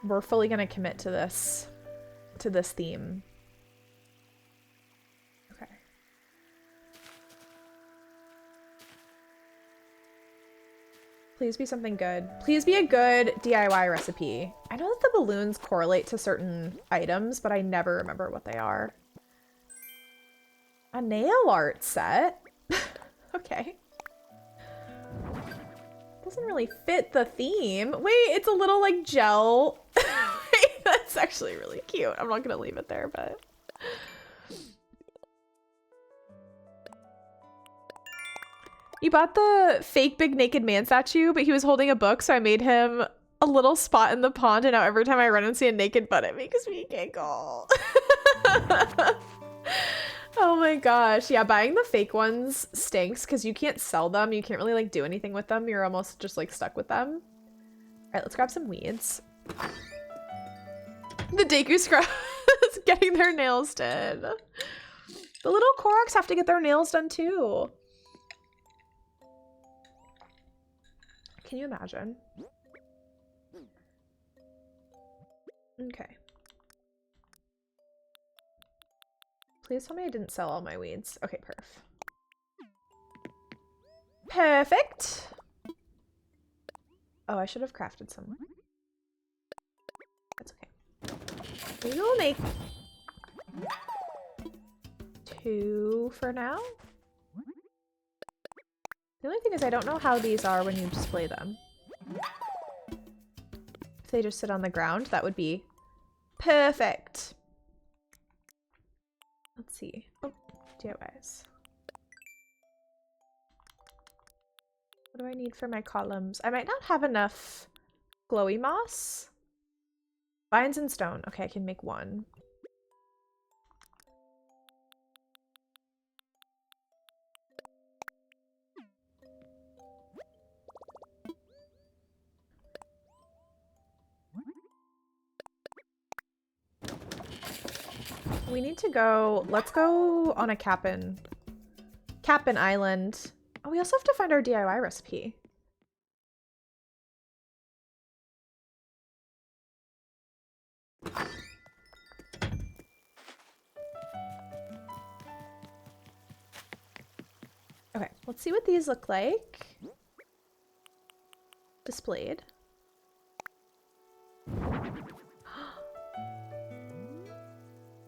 We're fully gonna commit to this theme. Okay. Please be something good. Please be a good DIY recipe. I know that the balloons correlate to certain items, but I never remember what they are. A nail art set? Okay. Doesn't really fit the theme. Wait, it's a little like gel. That's actually really cute. I'm not gonna leave it there, but... You bought the fake big naked man statue, but he was holding a book, so I made him a little spot in the pond, and now every time I run and see a naked butt, it makes me giggle. Oh my gosh. Yeah, buying the fake ones stinks because you can't sell them. You can't really like do anything with them. You're almost just like stuck with them. All right, let's grab some weeds. The Deku Scrub is getting their nails done. The little Koroks have to get their nails done too. Can you imagine? Okay. Please tell me I didn't sell all my weeds. Okay, perfect. Oh, I should have crafted some. That's okay. We will make 2 for now. The only thing is I don't know how these are when you display them. If they just sit on the ground, that would be perfect. Let's see. Oh, DIYs. What do I need for my columns? I might not have enough glowy moss. Vines and stone. Okay, I can make 1. We need to go, let's go on a Cap'n Island. Oh, we also have to find our DIY recipe. Okay, let's see what these look like. Displayed.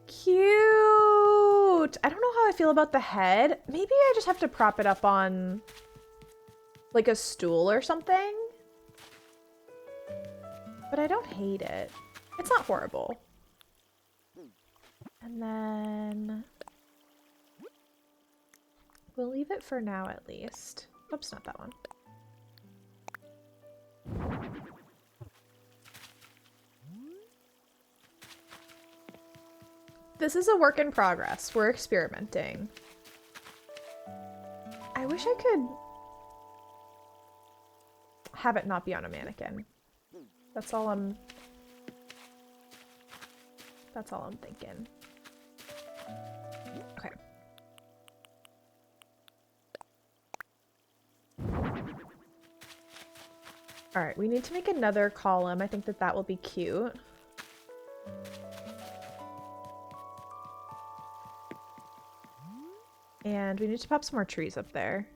Cute! I don't know how I feel about the head. Maybe I just have to prop it up on like a stool or something. But I don't hate it. It's not horrible. And then we'll leave it for now at least. Oops, not that one. This is a work in progress. We're experimenting. I wish I could have it not be on a mannequin. That's all I'm thinking. Okay. All right, we need to make another column. I think that will be cute. And we need to pop some more trees up there.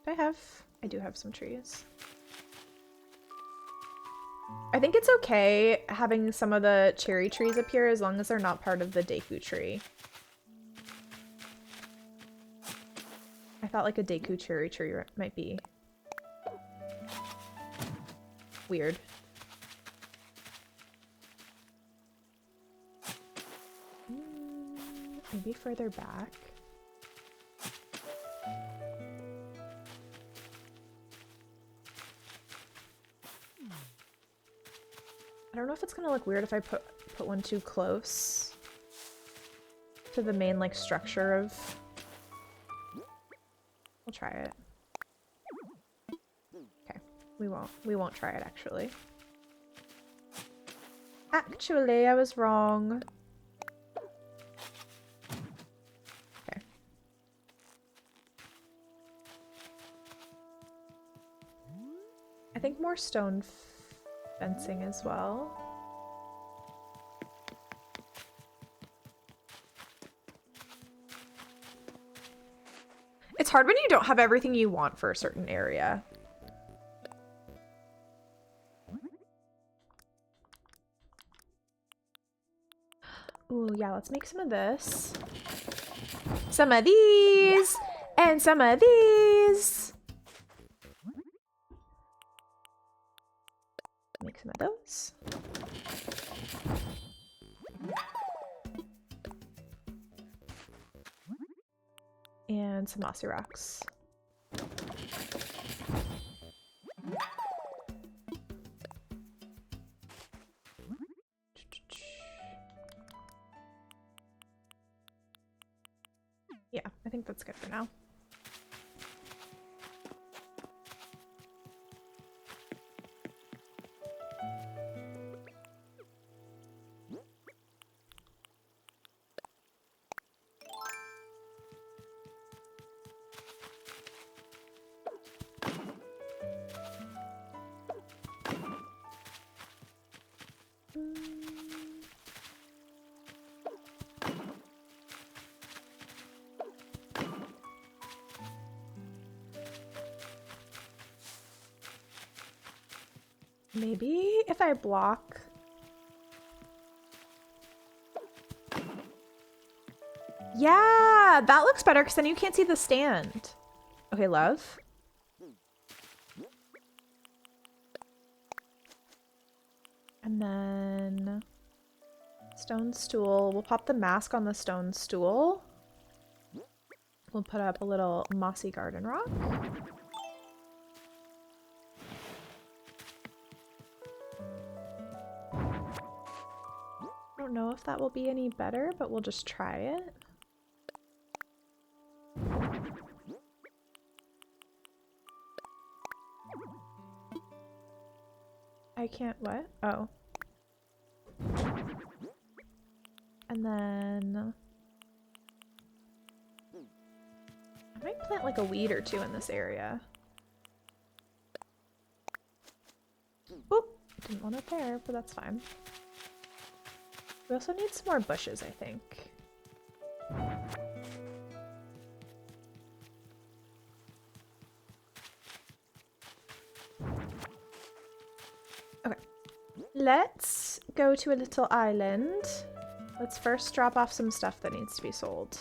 I do have some trees. I think it's okay having some of the cherry trees up here as long as they're not part of the Deku tree. I thought like a Deku cherry tree might be weird. Maybe further back. I don't know if it's gonna look weird if I put one too close to the main like structure of. We'll try it. Okay, we won't try it actually. Actually, I was wrong. Okay. I think more stone fencing as well. It's hard when you don't have everything you want for a certain area. Ooh, yeah, let's make some of this. Some of these! And some of these! Make some of those. And some mossy rocks. Yeah, I think that's good for now. Maybe if I block... Yeah, that looks better because then you can't see the stand. Okay, love. And then stone stool. We'll pop the mask on the stone stool. We'll put up a little mossy garden rock. I don't know if that will be any better, but we'll just try it. I can't, what? Oh. And then I might plant like a weed or two in this area. Oop, didn't want it there, but that's fine. We also need some more bushes, I think. Okay. Let's go to a little island. Let's first drop off some stuff that needs to be sold.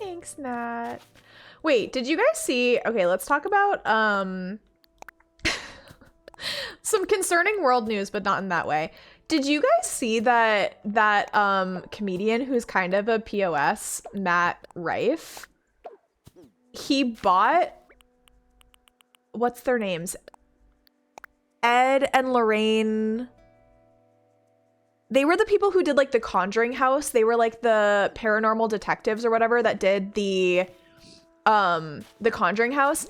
Thanks, Nat. Wait, did you guys see? Okay, let's talk about some concerning world news, but not in that way. Did you guys see that comedian who's kind of a POS, Matt Rife? He bought, what's their names? Ed and Lorraine. They were the people who did like the Conjuring house. They were like the paranormal detectives or whatever that did the Conjuring house.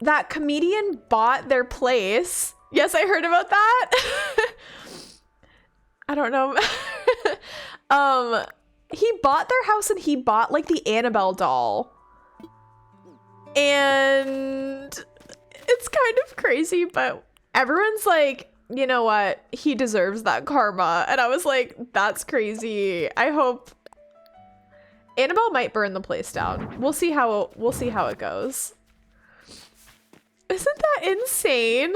That comedian bought their place. Yes, I heard about that. I don't know. He bought their house and he bought like the Annabelle doll. And it's kind of crazy, but everyone's like, you know what? He deserves that karma. And I was like, that's crazy. I hope Annabelle might burn the place down. We'll see how it goes. Isn't that insane?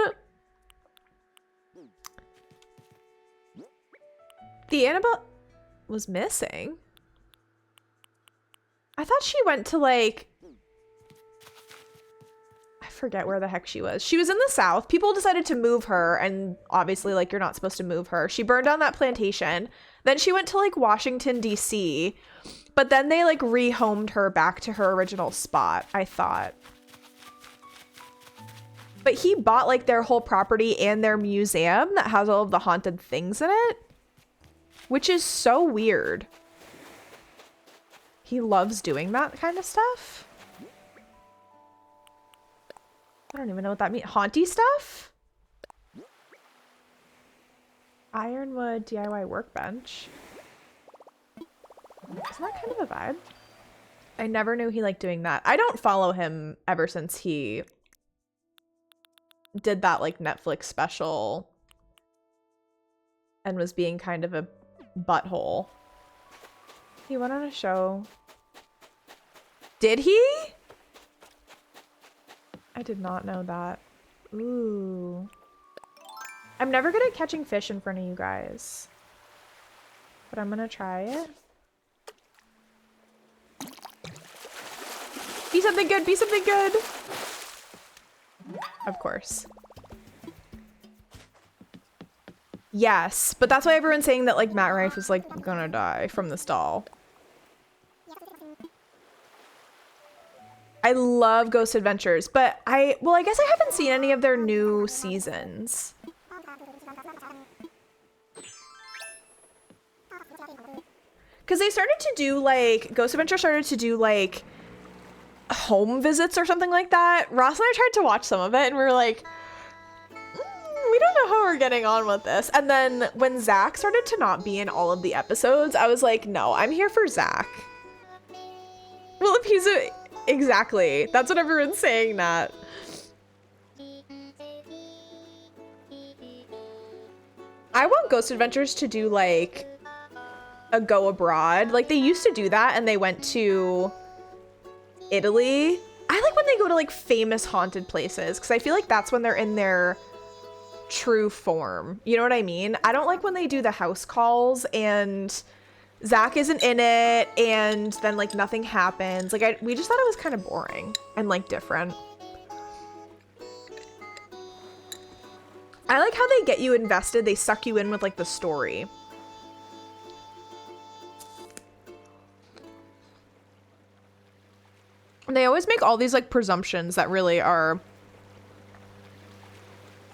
The Annabelle was missing. I thought she went to like, I forget where the heck she was. She was in the South. People decided to move her, and obviously like you're not supposed to move her. She burned down that plantation. Then she went to like Washington, DC. But then they like rehomed her back to her original spot, I thought. But he bought like their whole property and their museum that has all of the haunted things in it, which is so weird. He loves doing that kind of stuff. I don't even know what that means. Haunty stuff? Ironwood DIY workbench. Isn't that kind of a vibe? I never knew he liked doing that. I don't follow him ever since he did that like Netflix special and was being kind of a butthole. He went on a show. Did he? I did not know that. Ooh. I'm never good at catching fish in front of you guys, but I'm gonna try it. Be something good, be something good. Of course. Yes, but that's why everyone's saying that like Matt Rife is like gonna die from this doll. I love Ghost Adventures, but I guess I haven't seen any of their new seasons. Because they started to do like, Ghost Adventure started to do like home visits or something like that. Ross and I tried to watch some of it and we were like, we don't know how we're getting on with this. And then when Zach started to not be in all of the episodes, I was like, no, I'm here for Zach. Well, if he's exactly. That's what everyone's saying, Nat. I want Ghost Adventures to do like a go abroad. Like they used to do that and they went to Italy. I like when they go to like famous haunted places because I feel like that's when they're in their true form. You know what I mean? I don't like when they do the house calls and Zach isn't in it and then like nothing happens. Like we just thought it was kind of boring and like different. I like how they get you invested. They suck you in with like the story. And they always make all these like presumptions that really are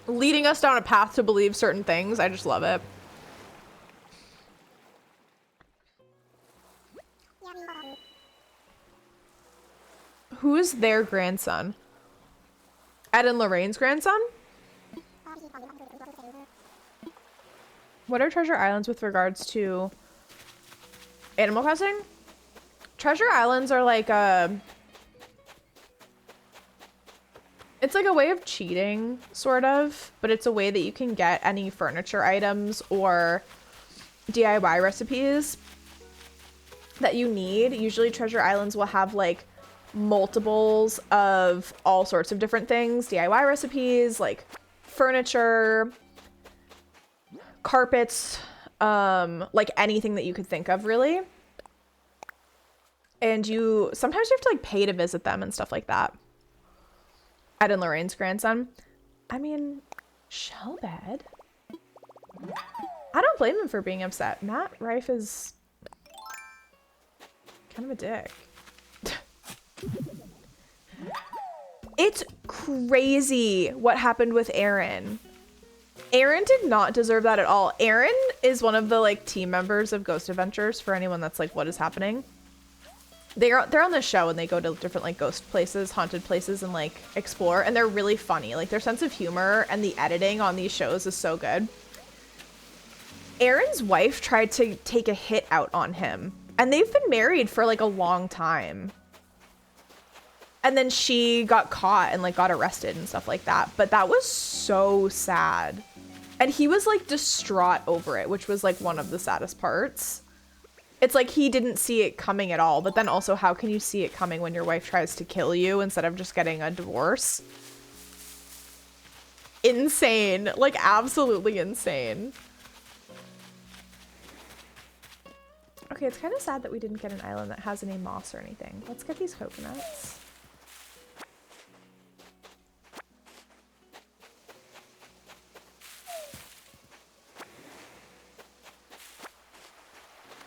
leading us down a path to believe certain things. I just love it. Who is their grandson? Ed and Lorraine's grandson? What are Treasure Islands with regards to Animal Crossing? Treasure Islands are like it's like a way of cheating, sort of, but it's a way that you can get any furniture items or DIY recipes that you need. Usually Treasure Islands will have like multiples of all sorts of different things, DIY recipes, like furniture, carpets, like anything that you could think of, really. And sometimes you have to like pay to visit them and stuff like that. Ed and Lorraine's grandson. I mean, Shellbed. I don't blame him for being upset. Matt Rife is kind of a dick. It's crazy what happened with Aaron. Aaron did not deserve that at all. Aaron is one of the like team members of Ghost Adventures, for anyone that's like, what is happening? They're on the show and they go to different like ghost places, haunted places, and like explore, and they're really funny. Like their sense of humor and the editing on these shows is so good. Aaron's wife tried to take a hit out on him, and they've been married for like a long time. And then she got caught and like got arrested and stuff like that. But that was so sad. And he was like distraught over it, which was like one of the saddest parts. It's like he didn't see it coming at all. But then also, how can you see it coming when your wife tries to kill you instead of just getting a divorce? Insane. Like absolutely insane. Okay, it's kind of sad that we didn't get an island that has any moss or anything. Let's get these coconuts.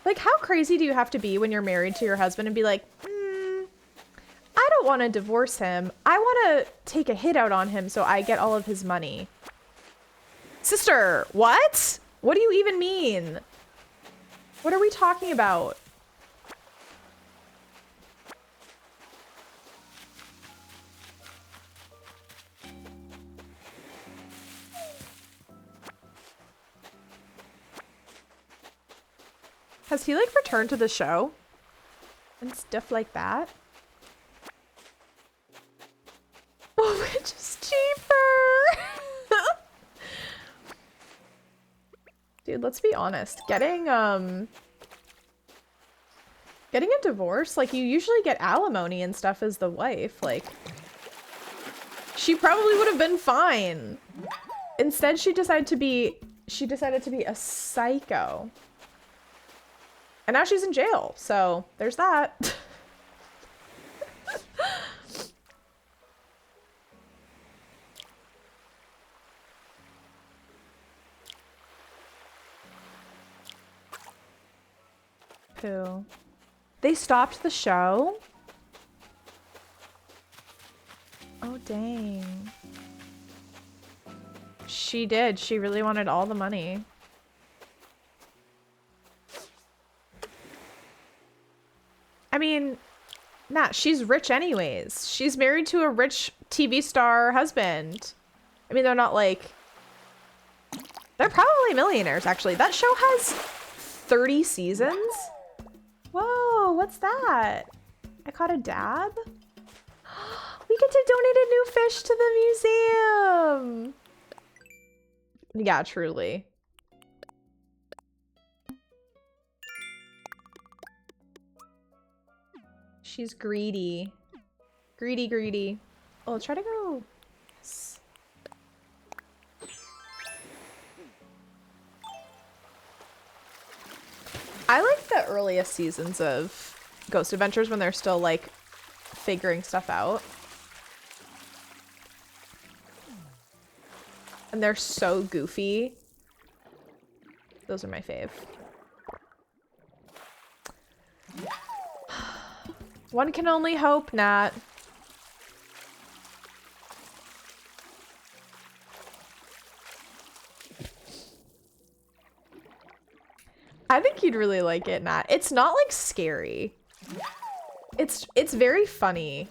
Like, how crazy do you have to be when you're married to your husband and be like, I don't want to divorce him. I want to take a hit out on him so I get all of his money. Sister, what? What do you even mean? What are we talking about? Has he like returned to the show? And stuff like that? Oh, which is cheaper? Dude, let's be honest. Getting a divorce, like you usually get alimony and stuff as the wife. Like, she probably would have been fine. Instead, she decided to be a psycho. And now she's in jail, so there's that. Pooh. They stopped the show? Oh, dang. She did. She really wanted all the money. I mean, nah, she's rich anyways. She's married to a rich TV star husband. I mean, they're not like... They're probably millionaires, actually. That show has 30 seasons? Whoa, what's that? I caught a dab? We get to donate a new fish to the museum! Yeah, truly. She's greedy. Greedy, greedy. Oh, try to go... Yes. I like the earliest seasons of Ghost Adventures when they're still, like, figuring stuff out. And they're so goofy. Those are my fave. One can only hope, Nat. I think you'd really like it, Nat. It's not like scary. It's very funny.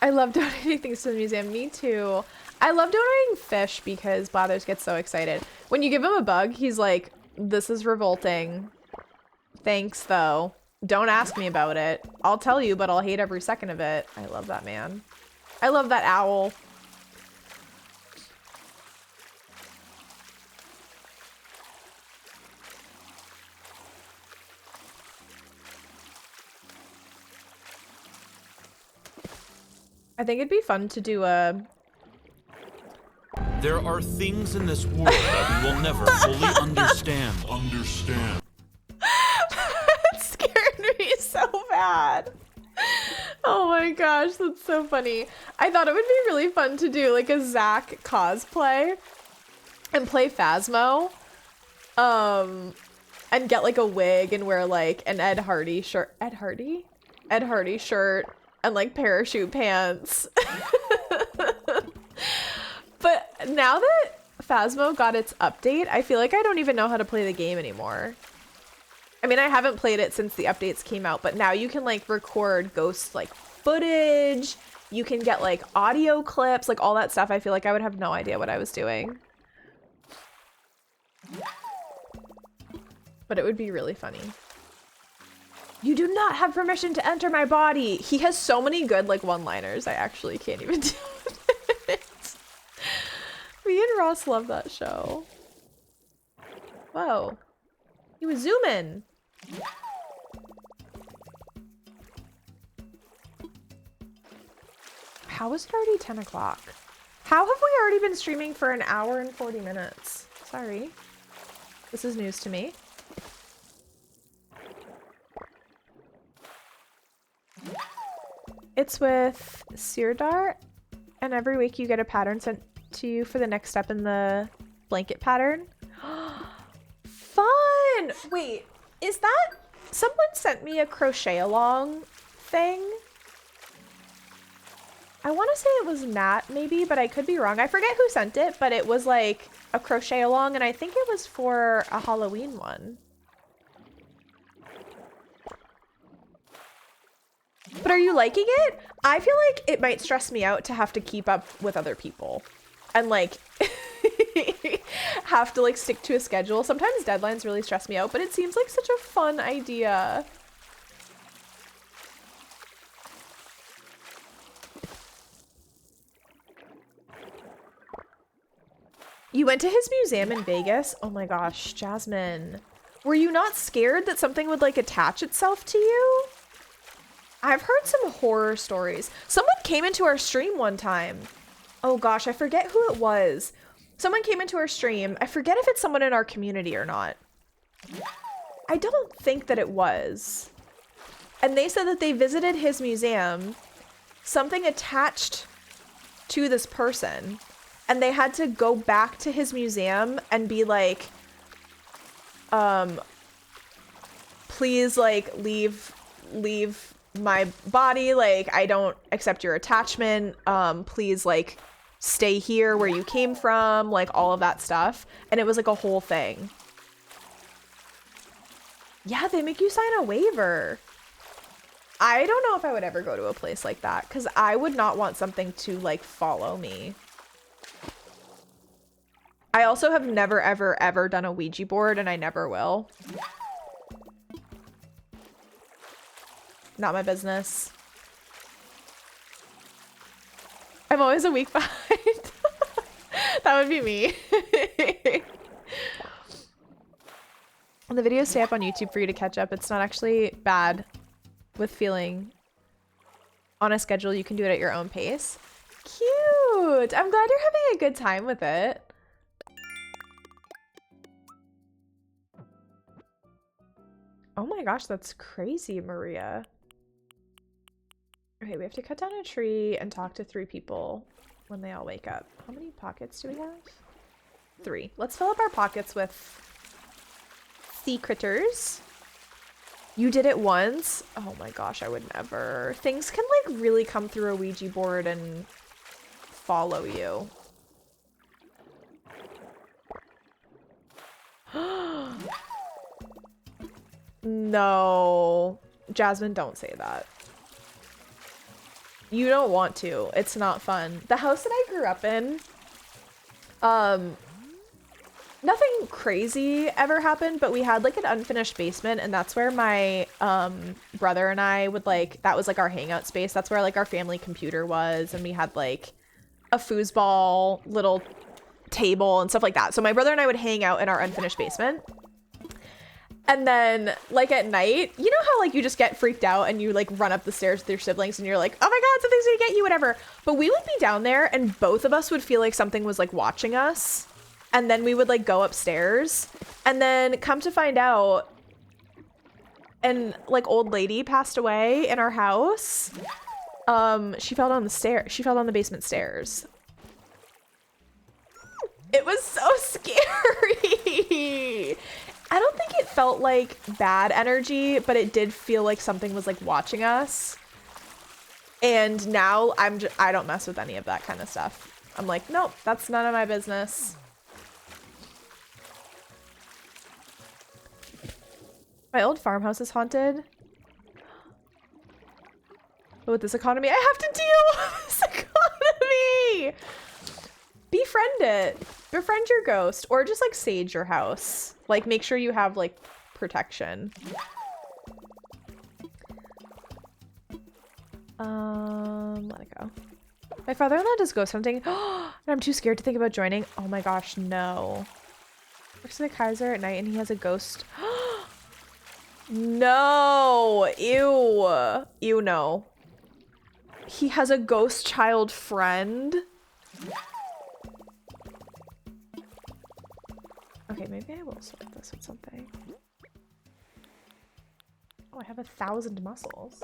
I love donating things to the museum. Me too. I love donating fish because Blathers gets so excited. When you give him a bug, he's like, this is revolting. Thanks, though. Don't ask me about it. I'll tell you, but I'll hate every second of it. I love that man. I love that owl. I think it'd be fun to do a... There are things in this world that we will never fully understand. That scared me so bad. Oh my gosh, that's so funny. I thought it would be really fun to do like a Zach cosplay and play Phasmo. And get like a wig and wear like an Ed Hardy shirt. Ed Hardy? Ed Hardy shirt. And like parachute pants. But now that Phasmo got its update, I feel like I don't even know how to play the game anymore. I mean, I haven't played it since the updates came out, but now you can like record ghost like footage. You can get like audio clips, like all that stuff. I feel like I would have no idea what I was doing. But it would be really funny. You do not have permission to enter my body. He has so many good like one-liners. I actually can't even do it. Me and Ross love that show. Whoa. He was zooming. How is it already 10 o'clock? How have we already been streaming for an hour and 40 minutes? Sorry. This is news to me. It's with Sirdar, and every week you get a pattern sent to you for the next step in the blanket pattern. Fun! Wait, is that... Someone sent me a crochet along thing? I want to say it was Nat, maybe, but I could be wrong. I forget who sent it, but it was like a crochet along, and I think it was for a Halloween one. But are you liking it? I feel like it might stress me out to have to keep up with other people and like have to like stick to a schedule. Sometimes deadlines really stress me out, but it seems like such a fun idea. You went to his museum in Vegas? Oh my gosh, Jasmine. Were you not scared that something would like attach itself to you? I've heard some horror stories. Someone came into our stream one time. Oh gosh, I forget who it was. Someone came into our stream. I forget if it's someone in our community or not. I don't think that it was. And they said that they visited his museum. Something attached to this person. And they had to go back to his museum and be like, please like leave my body, like, I don't accept your attachment. Please, like, stay here where you came from, like, all of that stuff. And it was like a whole thing. Yeah, they make you sign a waiver. I don't know if I would ever go to a place like that, because I would not want something to, like, follow me. I also have never, ever, ever done a Ouija board, and I never will. Not my business. I'm always a week behind. That would be me. The videos stay up on YouTube for you to catch up. It's not actually bad with feeling on a schedule. You can do it at your own pace. Cute. I'm glad you're having a good time with it. Oh my gosh, that's crazy, Maria. Okay, we have to cut down a tree and talk to 3 people when they all wake up. How many pockets do we have? 3. Let's fill up our pockets with sea critters. You did it once? Oh my gosh, I would never. Things can like really come through a Ouija board and follow you. No. Jasmine, don't say that. You don't want to. It's not fun. The house that I grew up in, nothing crazy ever happened, but we had like an unfinished basement, and that's where my brother and I would like, that was like our hangout space. That's where like our family computer was, and we had like a foosball little table and stuff like that. So my brother and I would hang out in our unfinished basement. And then like at night, you know how like you just get freaked out and you like run up the stairs with your siblings and you're like, oh my God, something's gonna get you, whatever. But we would be down there and both of us would feel like something was like watching us. And then we would like go upstairs and then come to find out an like old lady passed away in our house. She fell down the stairs. She fell down the basement stairs. It was so scary. I don't think it felt like bad energy, but it did feel like something was like watching us. And now I don't mess with any of that kind of stuff. I'm like, nope, that's none of my business. My old farmhouse is haunted. But with this economy, I have to deal with this economy. Befriend it. Befriend your ghost, or just like sage your house. Like make sure you have like protection. Let it go. My father-in-law does ghost hunting. And I'm too scared to think about joining. Oh my gosh, no. Works in the Kaiser at night and he has a ghost. No. Ew. Ew, no. He has a ghost child friend. Okay, maybe I will sort this with something. Oh, I have 1,000 muscles.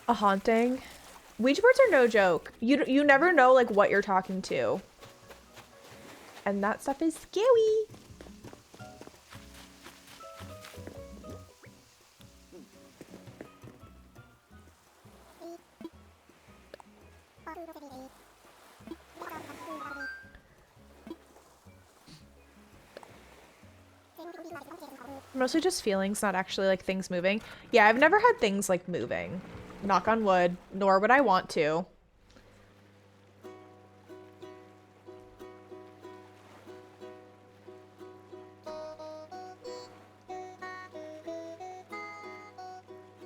A haunting. Ouija boards are no joke. You never know like what you're talking to. And that stuff is scary. Mostly just feelings, not actually like things moving. Yeah, I've never had things like moving. Knock on wood, nor would I want to.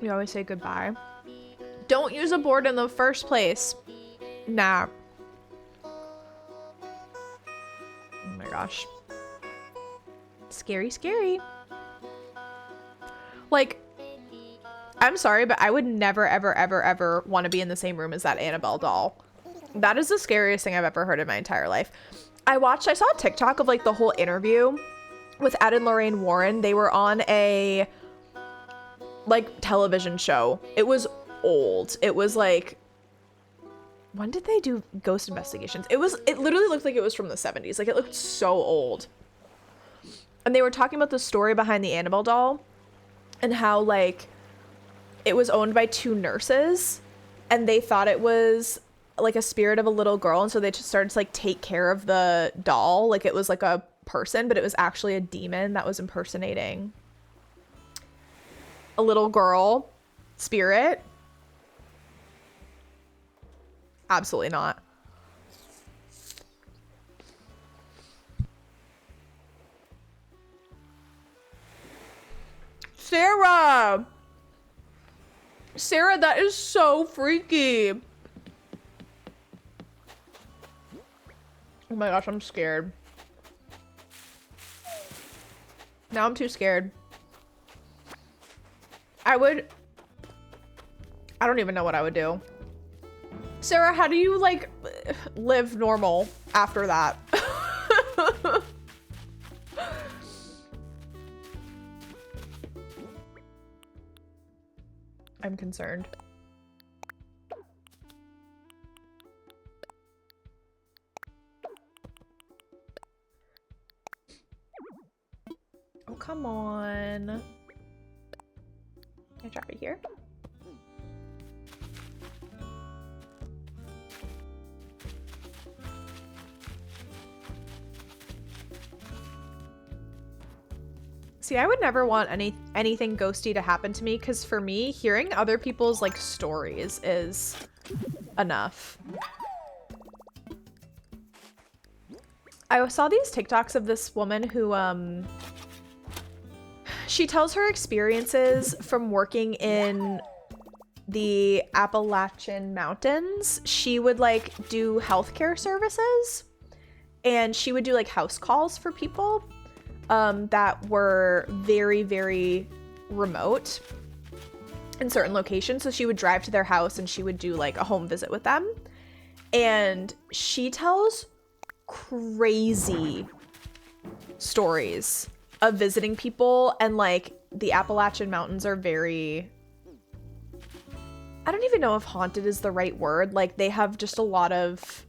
We always say goodbye. Don't use a board in the first place. Nah. Oh my gosh. Scary, scary. Like, I'm sorry, but I would never, ever, ever, ever want to be in the same room as that Annabelle doll. That is the scariest thing I've ever heard in my entire life. I saw a TikTok of like the whole interview with Ed and Lorraine Warren. They were on a like television show. It was old. It was like, when did they do ghost investigations? It literally looked like it was from the 70s. Like it looked so old. And they were talking about the story behind the Annabelle doll. and how like it was owned by two nurses and they thought it was like a spirit of a little girl, and so they just started to like take care of the doll like it was like a person, but it was actually a demon that was impersonating a little girl spirit. Absolutely not. Sarah, that is so freaky. Oh my gosh, I'm scared. Now I'm too scared. I don't even know what I would do. Sarah, how do you like live normal after that? I'm concerned. Oh, come on. Can I drop it here? See, I would never want anything ghosty to happen to me, because for me, hearing other people's like stories is enough. I saw these TikToks of this woman who she tells her experiences from working in the Appalachian Mountains. She would like do healthcare services, and she would do like house calls for people that were very, very remote in certain locations. So she would drive to their house and she would do like a home visit with them. And she tells crazy stories of visiting people, and like the Appalachian Mountains are very, I don't even know if haunted is the right word. Like they have just a lot of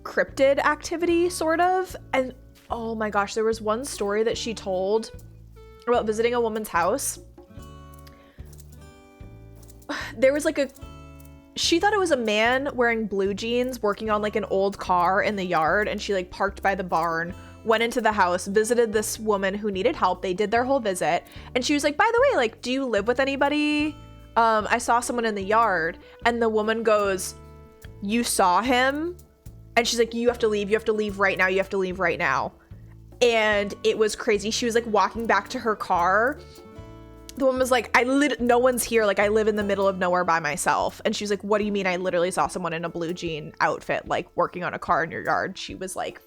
cryptid activity sort of. And oh my gosh, there was one story that she told about visiting a woman's house. There was like she thought it was a man wearing blue jeans working on like an old car in the yard, and she like parked by the barn, went into the house, visited this woman who needed help. They did their whole visit, and she was like, by the way, like, do you live with anybody? I saw someone in the yard. And the woman goes, you saw him? And she's like, you have to leave right now, you have to leave right now. And it was crazy. She was like walking back to her car. The woman was like, no one's here. Like, I live in the middle of nowhere by myself. And she was like, what do you mean? I literally saw someone in a blue jean outfit, like working on a car in your yard. She was like,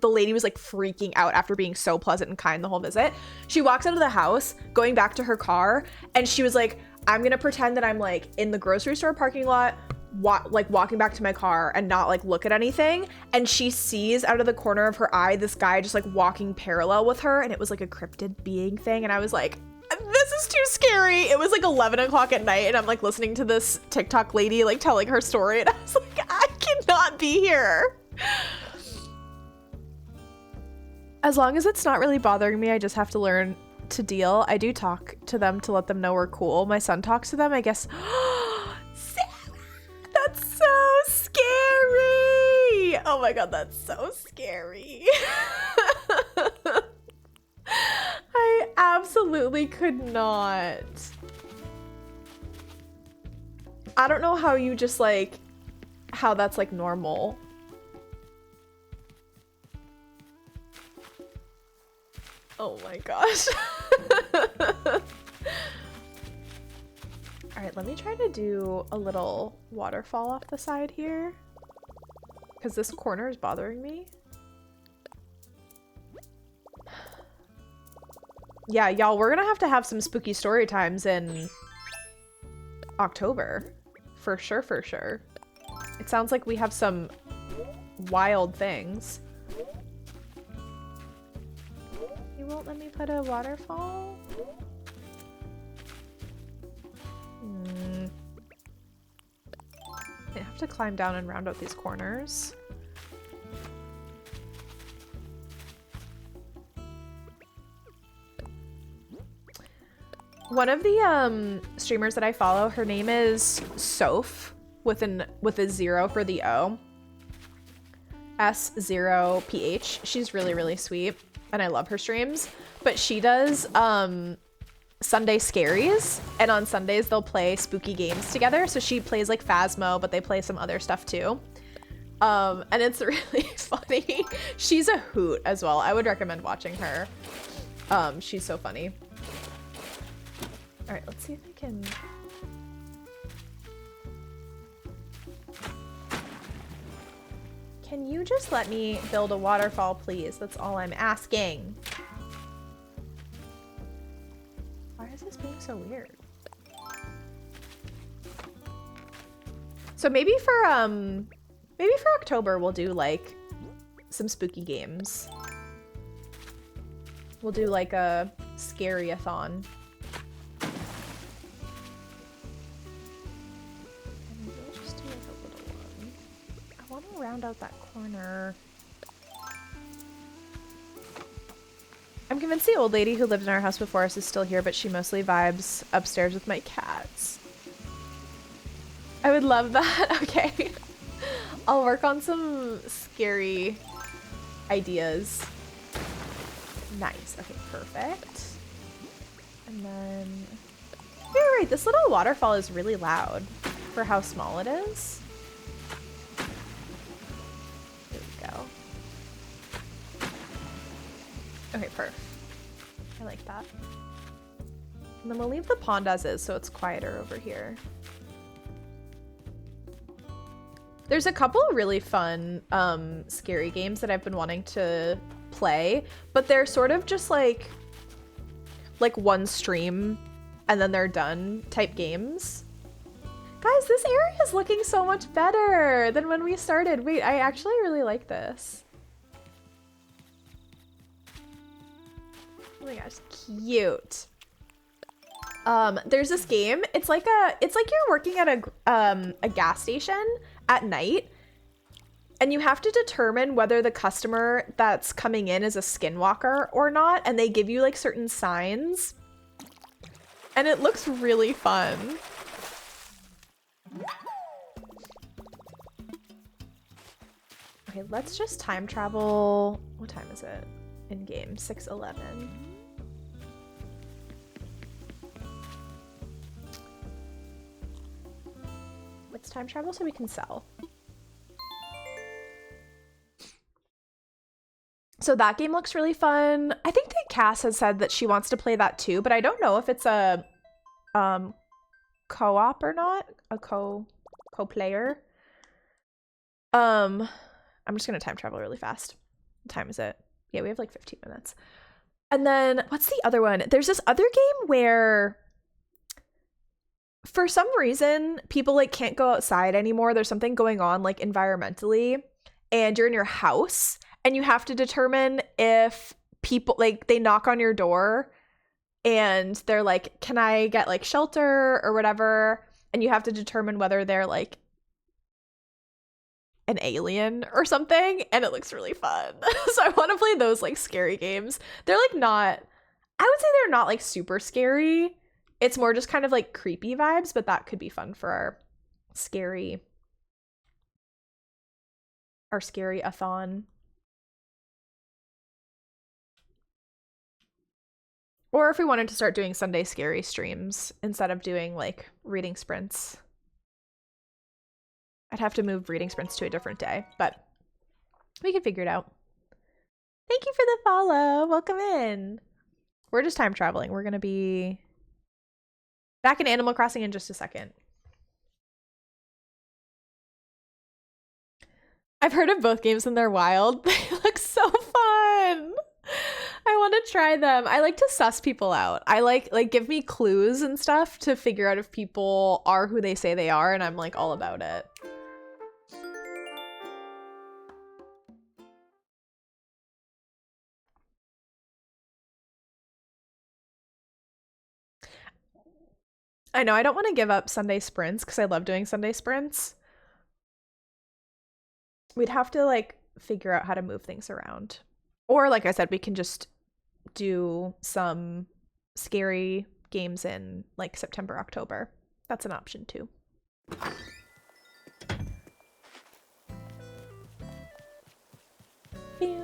the lady was like freaking out after being so pleasant and kind the whole visit. She walks out of the house, going back to her car. And she was like, I'm going to pretend that I'm like in the grocery store parking lot, walking back to my car and not like look at anything. And she sees out of the corner of her eye this guy just like walking parallel with her, and it was like a cryptid being thing. And I was like, this is too scary. It was like 11 o'clock at night, and I'm like listening to this TikTok lady like telling her story, and I was like, I cannot be here. As long as it's not really bothering me, I just have to learn to deal. I do talk to them to let them know we're cool. My son talks to them, I guess. That's so scary. Oh my god, that's so scary. I absolutely could not. I don't know how you just like, how that's like normal. Oh my gosh. All right, let me try to do a little waterfall off the side here, because this corner is bothering me. Yeah, y'all, we're gonna have to have some spooky story times in October. For sure, for sure. It sounds like we have some wild things. You won't let me put a waterfall? I have to climb down and round out these corners. One of the streamers that I follow, her name is Soph with a 0 for the O. S0PH. She's really, really sweet and I love her streams. But she does Sunday Scaries, and on Sundays they'll play spooky games together. So she plays like Phasmo, but they play some other stuff too. And it's really funny. She's a hoot as well. I would recommend watching her. She's so funny. All right, let's see if I can. Can you just let me build a waterfall, please? That's all I'm asking. Why is this being so weird? So maybe for October we'll do like some spooky games. We'll do like a scary-a-thon. Round out that corner. I'm convinced the old lady who lived in our house before us is still here, but she mostly vibes upstairs with my cats. I would love that. Okay. I'll work on some scary ideas. Nice. Okay, perfect. And then... You're right, this little waterfall is really loud for how small it is. Okay, perf. I like that. And then we'll leave the pond as is so it's quieter over here. There's a couple really fun scary games that I've been wanting to play, but they're sort of just like one stream and then they're done type games. Guys, this area is looking so much better than when we started. Wait, I actually really like this. Oh my gosh, cute. There's this game. It's like you're working at a gas station at night, and you have to determine whether the customer that's coming in is a skinwalker or not, and they give you like certain signs. And it looks really fun. Okay, let's just time travel. What time is it? In game 6:11. Let's time travel so we can sell. So that game looks really fun. I think that Cass has said that she wants to play that too, but I don't know if it's a co-op or not, a co-player. I'm just gonna time travel really fast. What time is it? Yeah, we have like 15 minutes. And then what's the other one? There's this other game where for some reason people like can't go outside anymore. There's something going on like environmentally, and you're in your house and you have to determine if people like they knock on your door and they're like, can I get like shelter or whatever? And you have to determine whether they're like an alien or something, and it looks really fun. So I want to play those like scary games. They're like not, I would say they're not like super scary. It's more just kind of like creepy vibes, but that could be fun for our scary-a-thon. Or if we wanted to start doing Sunday scary streams instead of doing like reading sprints. I'd have to move reading sprints to a different day, but we can figure it out. Thank you for the follow. Welcome in. We're just time traveling. We're going to be back in Animal Crossing in just a second. I've heard of both games and they're wild. They look so fun. I want to try them. I like to suss people out. I like give me clues and stuff to figure out if people are who they say they are, and I'm like all about it. I know I don't want to give up Sunday sprints because I love doing Sunday sprints. We'd have to like figure out how to move things around. Or like I said, we can just do some scary games in like September, October. That's an option too. Okay.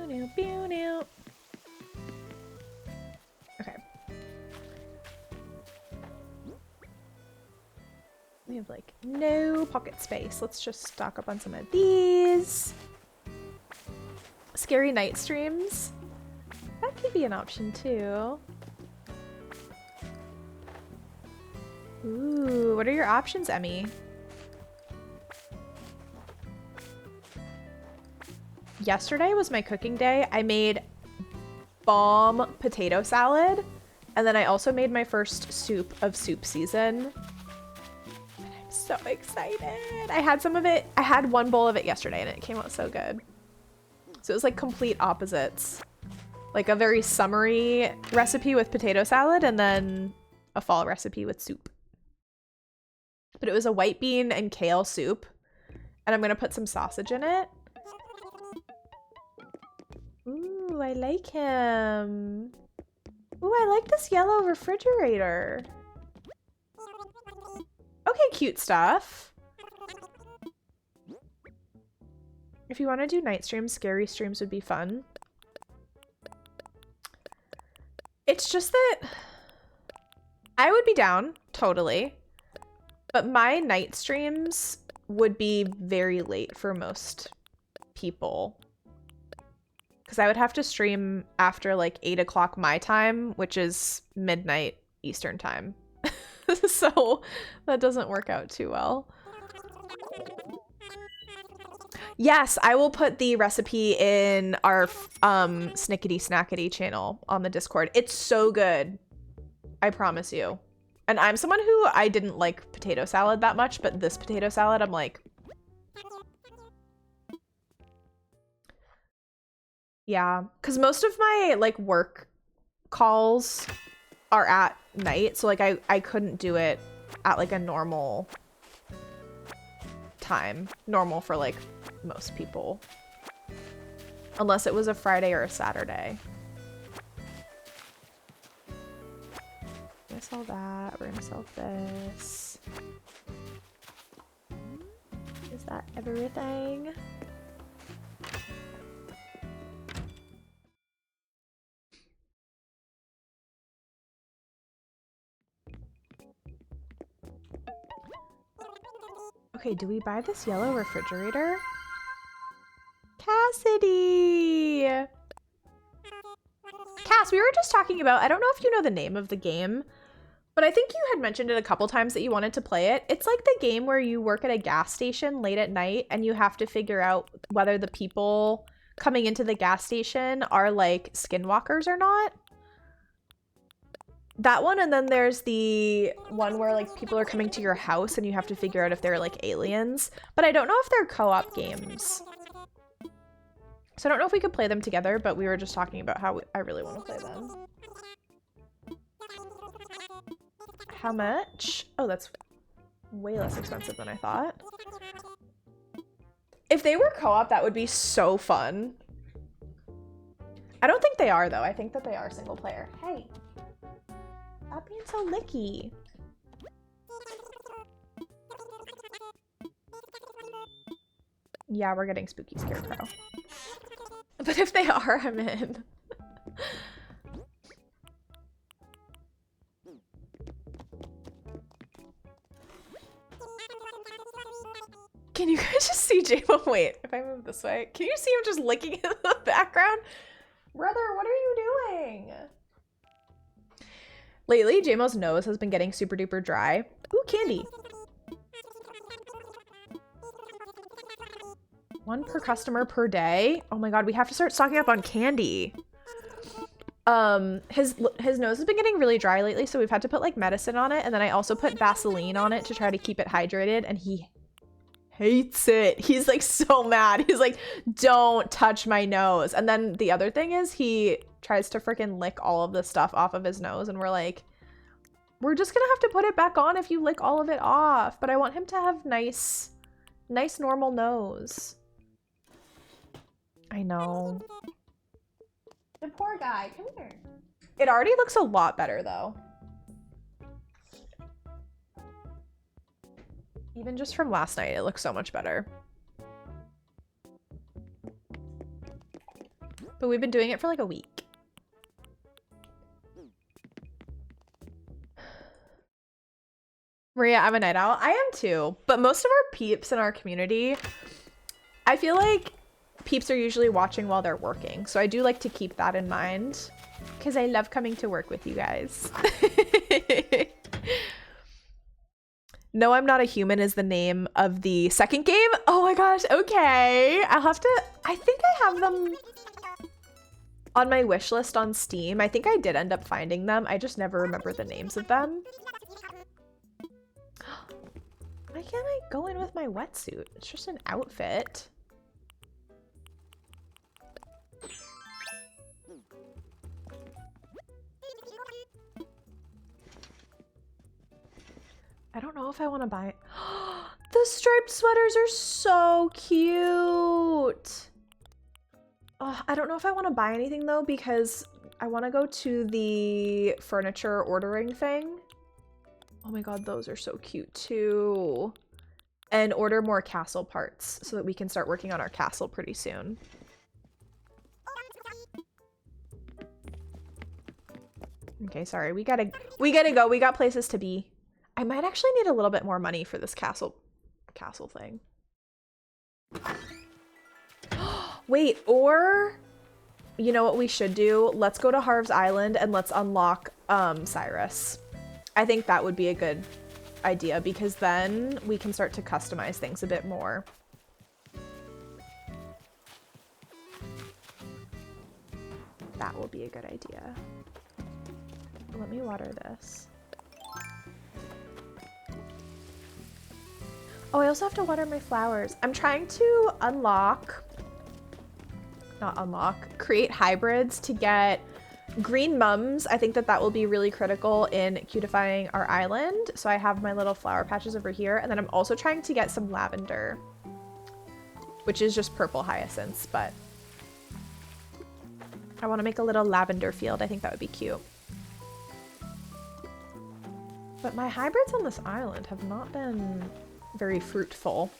We have like no pocket space. Let's just stock up on some of these. Scary night streams. That could be an option too. Ooh, what are your options, Emmy? Yesterday was my cooking day. I made bomb potato salad, and then I also made my first soup of soup season. And I'm so excited. I had some of it. I had one bowl of it yesterday, and it came out so good. So it was like complete opposites. Like a very summery recipe with potato salad, and then a fall recipe with soup. But it was a white bean and kale soup, and I'm gonna put some sausage in it. Ooh, I like him. Ooh, I like this yellow refrigerator. Okay, cute stuff. If you want to do night streams, scary streams would be fun. It's just that I would be down, totally. But my night streams would be very late for most people. Because I would have to stream after like 8 o'clock my time, which is midnight Eastern time. So that doesn't work out too well. Yes, I will put the recipe in our Snickety Snackety channel on the Discord. It's so good. I promise you. And I'm someone who I didn't like potato salad that much, but this potato salad, I'm like... Yeah, because most of my like work calls are at night, so like I couldn't do it at like a normal time. Normal for like most people. Unless it was a Friday or a Saturday. We're gonna sell that. We're gonna sell this. Is that everything? Okay, do we buy this yellow refrigerator? Cassidy! Cass, we were just talking about, I don't know if you know the name of the game, but I think you had mentioned it a couple times that you wanted to play it. It's like the game where you work at a gas station late at night and you have to figure out whether the people coming into the gas station are like skinwalkers or not. That one, and then there's the one where like people are coming to your house and you have to figure out if they're like aliens. But I don't know if they're co-op games. So I don't know if we could play them together, but we were just talking about how I really want to play them. How much? Oh, that's way less expensive than I thought. If they were co-op, that would be so fun. I don't think they are, though. I think that they are single player. Hey. Stop being so licky. Yeah, we're getting Spooky Scarecrow. But if they are, I'm in. Can you guys just see J-Mo? Wait, if I move this way, can you see him just licking in the background? Brother, what are you doing? Lately, J-Mo's nose has been getting super duper dry. Ooh, candy. 1 per customer per day. Oh my god, we have to start stocking up on candy. His nose has been getting really dry lately, so we've had to put like medicine on it, and then I also put Vaseline on it to try to keep it hydrated, and he hates it. He's like so mad. He's like, don't touch my nose. And then the other thing is he tries to freaking lick all of the stuff off of his nose, and we're like, we're just gonna have to put it back on if you lick all of it off. But I want him to have nice normal nose. I know. The poor guy. Come here. It already looks a lot better though. Even just from last night, it looks so much better. But we've been doing it for like a week. Maria, I'm a night owl. I am too. But most of our peeps in our community, I feel like peeps are usually watching while they're working. So I do like to keep that in mind because I love coming to work with you guys. No, I'm Not a Human is the name of the second game. Oh my gosh. Okay. I'll have to, I think I have them on my wish list on Steam. I think I did end up finding them. I just never remember the names of them. Why can't I go in with my wetsuit? It's just an outfit. I don't know if I want to buy it. The striped sweaters are so cute. Oh, I don't know if I want to buy anything though because I want to go to the furniture ordering thing. Oh my god, those are so cute too. And order more castle parts so that we can start working on our castle pretty soon. Okay, sorry. We gotta go. We got places to be. I might actually need a little bit more money for this castle thing. Wait, or you know what we should do? Let's go to Harv's Island and let's unlock Cyrus. I think that would be a good idea because then we can start to customize things a bit more. That will be a good idea. Let me water this. Oh, I also have to water my flowers. I'm trying to create hybrids to get green mums. I think that will be really critical in cutifying our island. So I have my little flower patches over here. And then I'm also trying to get some lavender, which is just purple hyacinths, but I want to make a little lavender field. I think that would be cute. But my hybrids on this island have not been very fruitful.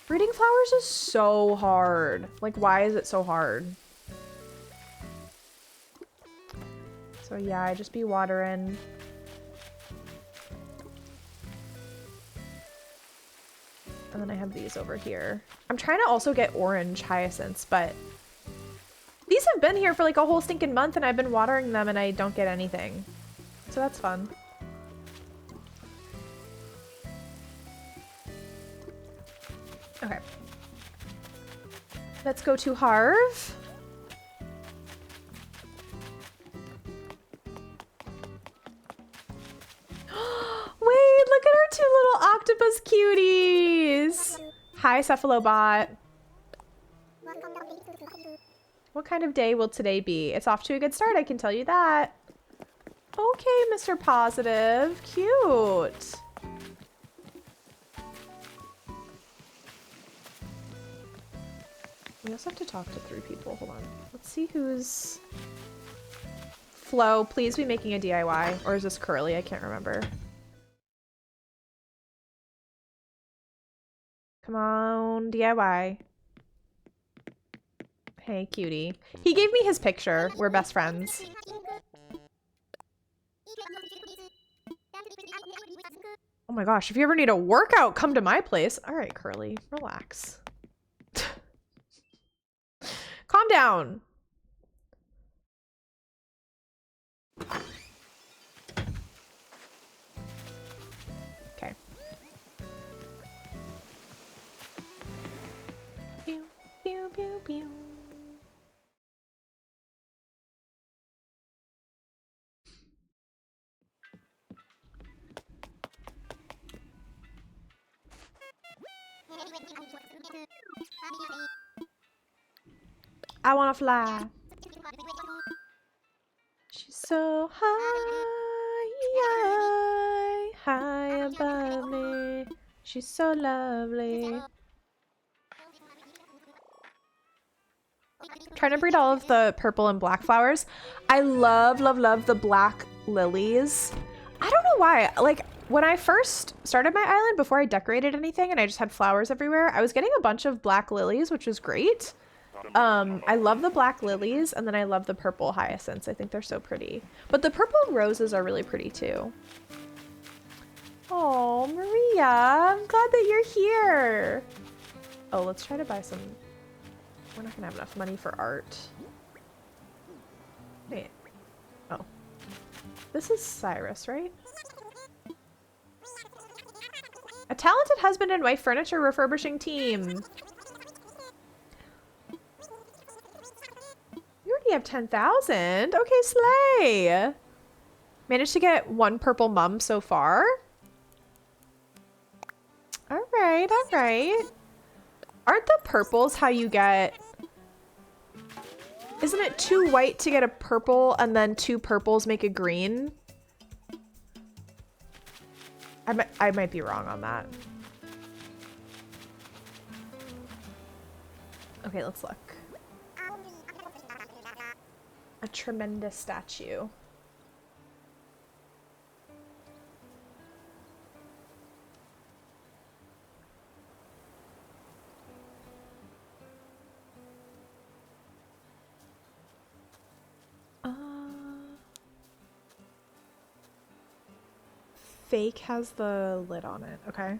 Breeding flowers is so hard. Like, why is it so hard? So yeah, I just be watering. And then I have these over here. I'm trying to also get orange hyacinths, but these have been here for like a whole stinking month and I've been watering them and I don't get anything. So that's fun. Okay. Let's go to Harv. Wait, look at our two little octopus cuties. Hi, Cephalobot. What kind of day will today be? It's off to a good start, I can tell you that. Okay, Mr. Positive. Cute. We also have to talk to 3 people. Hold on. Let's see who's... Flo, please be making a DIY. Or is this Curly? I can't remember. Come on, DIY. Hey, cutie. He gave me his picture. We're best friends. Oh my gosh, if you ever need a workout, come to my place. All right, Curly, relax. Calm down. Okay. Pew, pew, pew, pew. I wanna fly. She's so high, high above me. She's so lovely. Trying to breed all of the purple and black flowers. I love, love, love the black lilies. I don't know why. Like, when I first started my island, before I decorated anything and I just had flowers everywhere, I was getting a bunch of black lilies, which was great. I love the black lilies, and then I love the purple hyacinths. I think they're so pretty. But the purple roses are really pretty too. Oh, Maria, I'm glad that you're here. Oh, let's try to buy some. We're not gonna have enough money for art. Wait. Oh. This is Cyrus, right? A talented husband and wife furniture refurbishing team. You already have 10,000. Okay, slay. Managed to get one purple mum so far. All right, all right. Aren't the purples how you get... Isn't it 2 white to get a purple and then 2 purples make a green? I might be wrong on that. Okay, let's look. A tremendous statue. Fake has the lid on it, okay.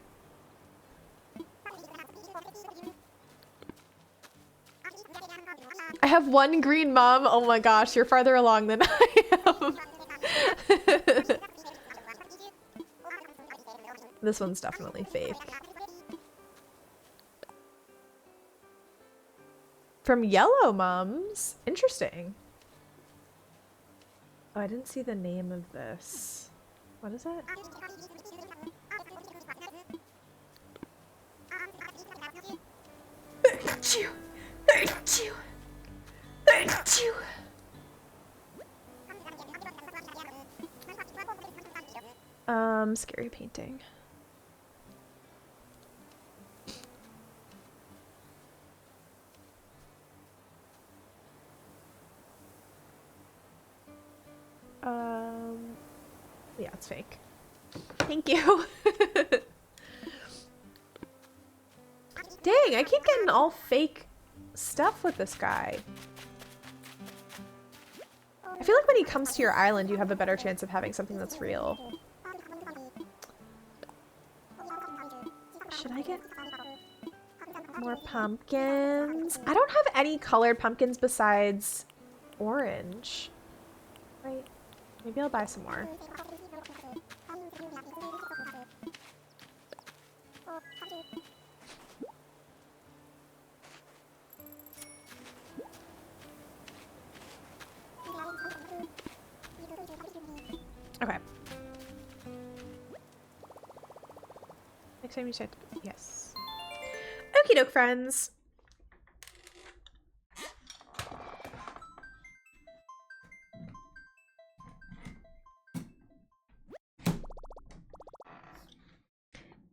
I have 1 green mom. Oh my gosh, you're farther along than I am. This one's definitely fake. From Yellow Mums? Interesting. Oh, I didn't see the name of this. What is it? Scary painting. Yeah, it's fake. Thank you. Dang, I keep getting all fake stuff with this guy. I feel like when he comes to your island, you have a better chance of having something that's real. Should I get more pumpkins? I don't have any colored pumpkins besides orange. Right? Maybe I'll buy some more. Okay. Next time you said yes. Okie doke, friends.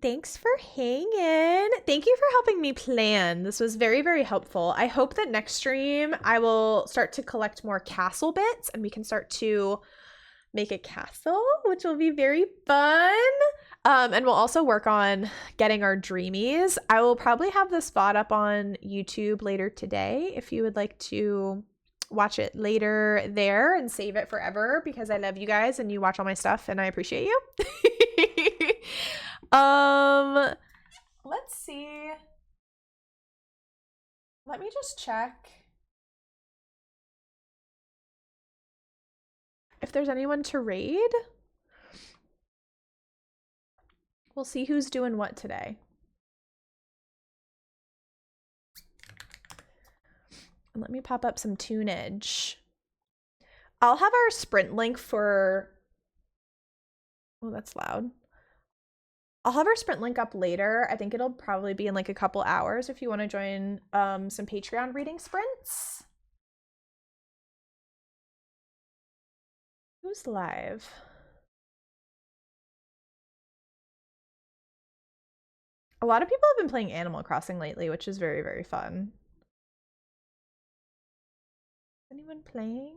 Thanks for hanging. Thank you for helping me plan. This was very, very helpful. I hope that next stream I will start to collect more castle bits and we can start to make a castle, which will be very fun. And we'll also work on getting our dreamies. I will probably have the spot up on YouTube later today if you would like to watch it later there and save it forever because I love you guys and you watch all my stuff and I appreciate you. Let's see. Let me just check if there's anyone to raid. We'll see who's doing what today. And let me pop up some tunage. I'll have our sprint link for... Oh, that's loud. I'll have our sprint link up later. I think it'll probably be in like a couple hours if you want to join some Patreon reading sprints. Who's live? A lot of people have been playing Animal Crossing lately, which is very, very fun. Anyone playing?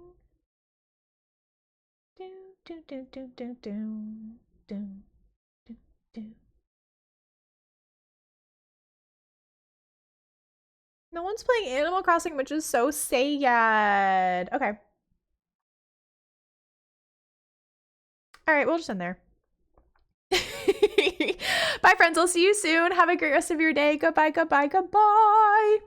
Do, do, do, do, do, do, do. No one's playing Animal Crossing, which is so sad. Okay. All right, we'll just end there. Bye, friends. I'll see you soon. Have a great rest of your day. Goodbye, goodbye, goodbye.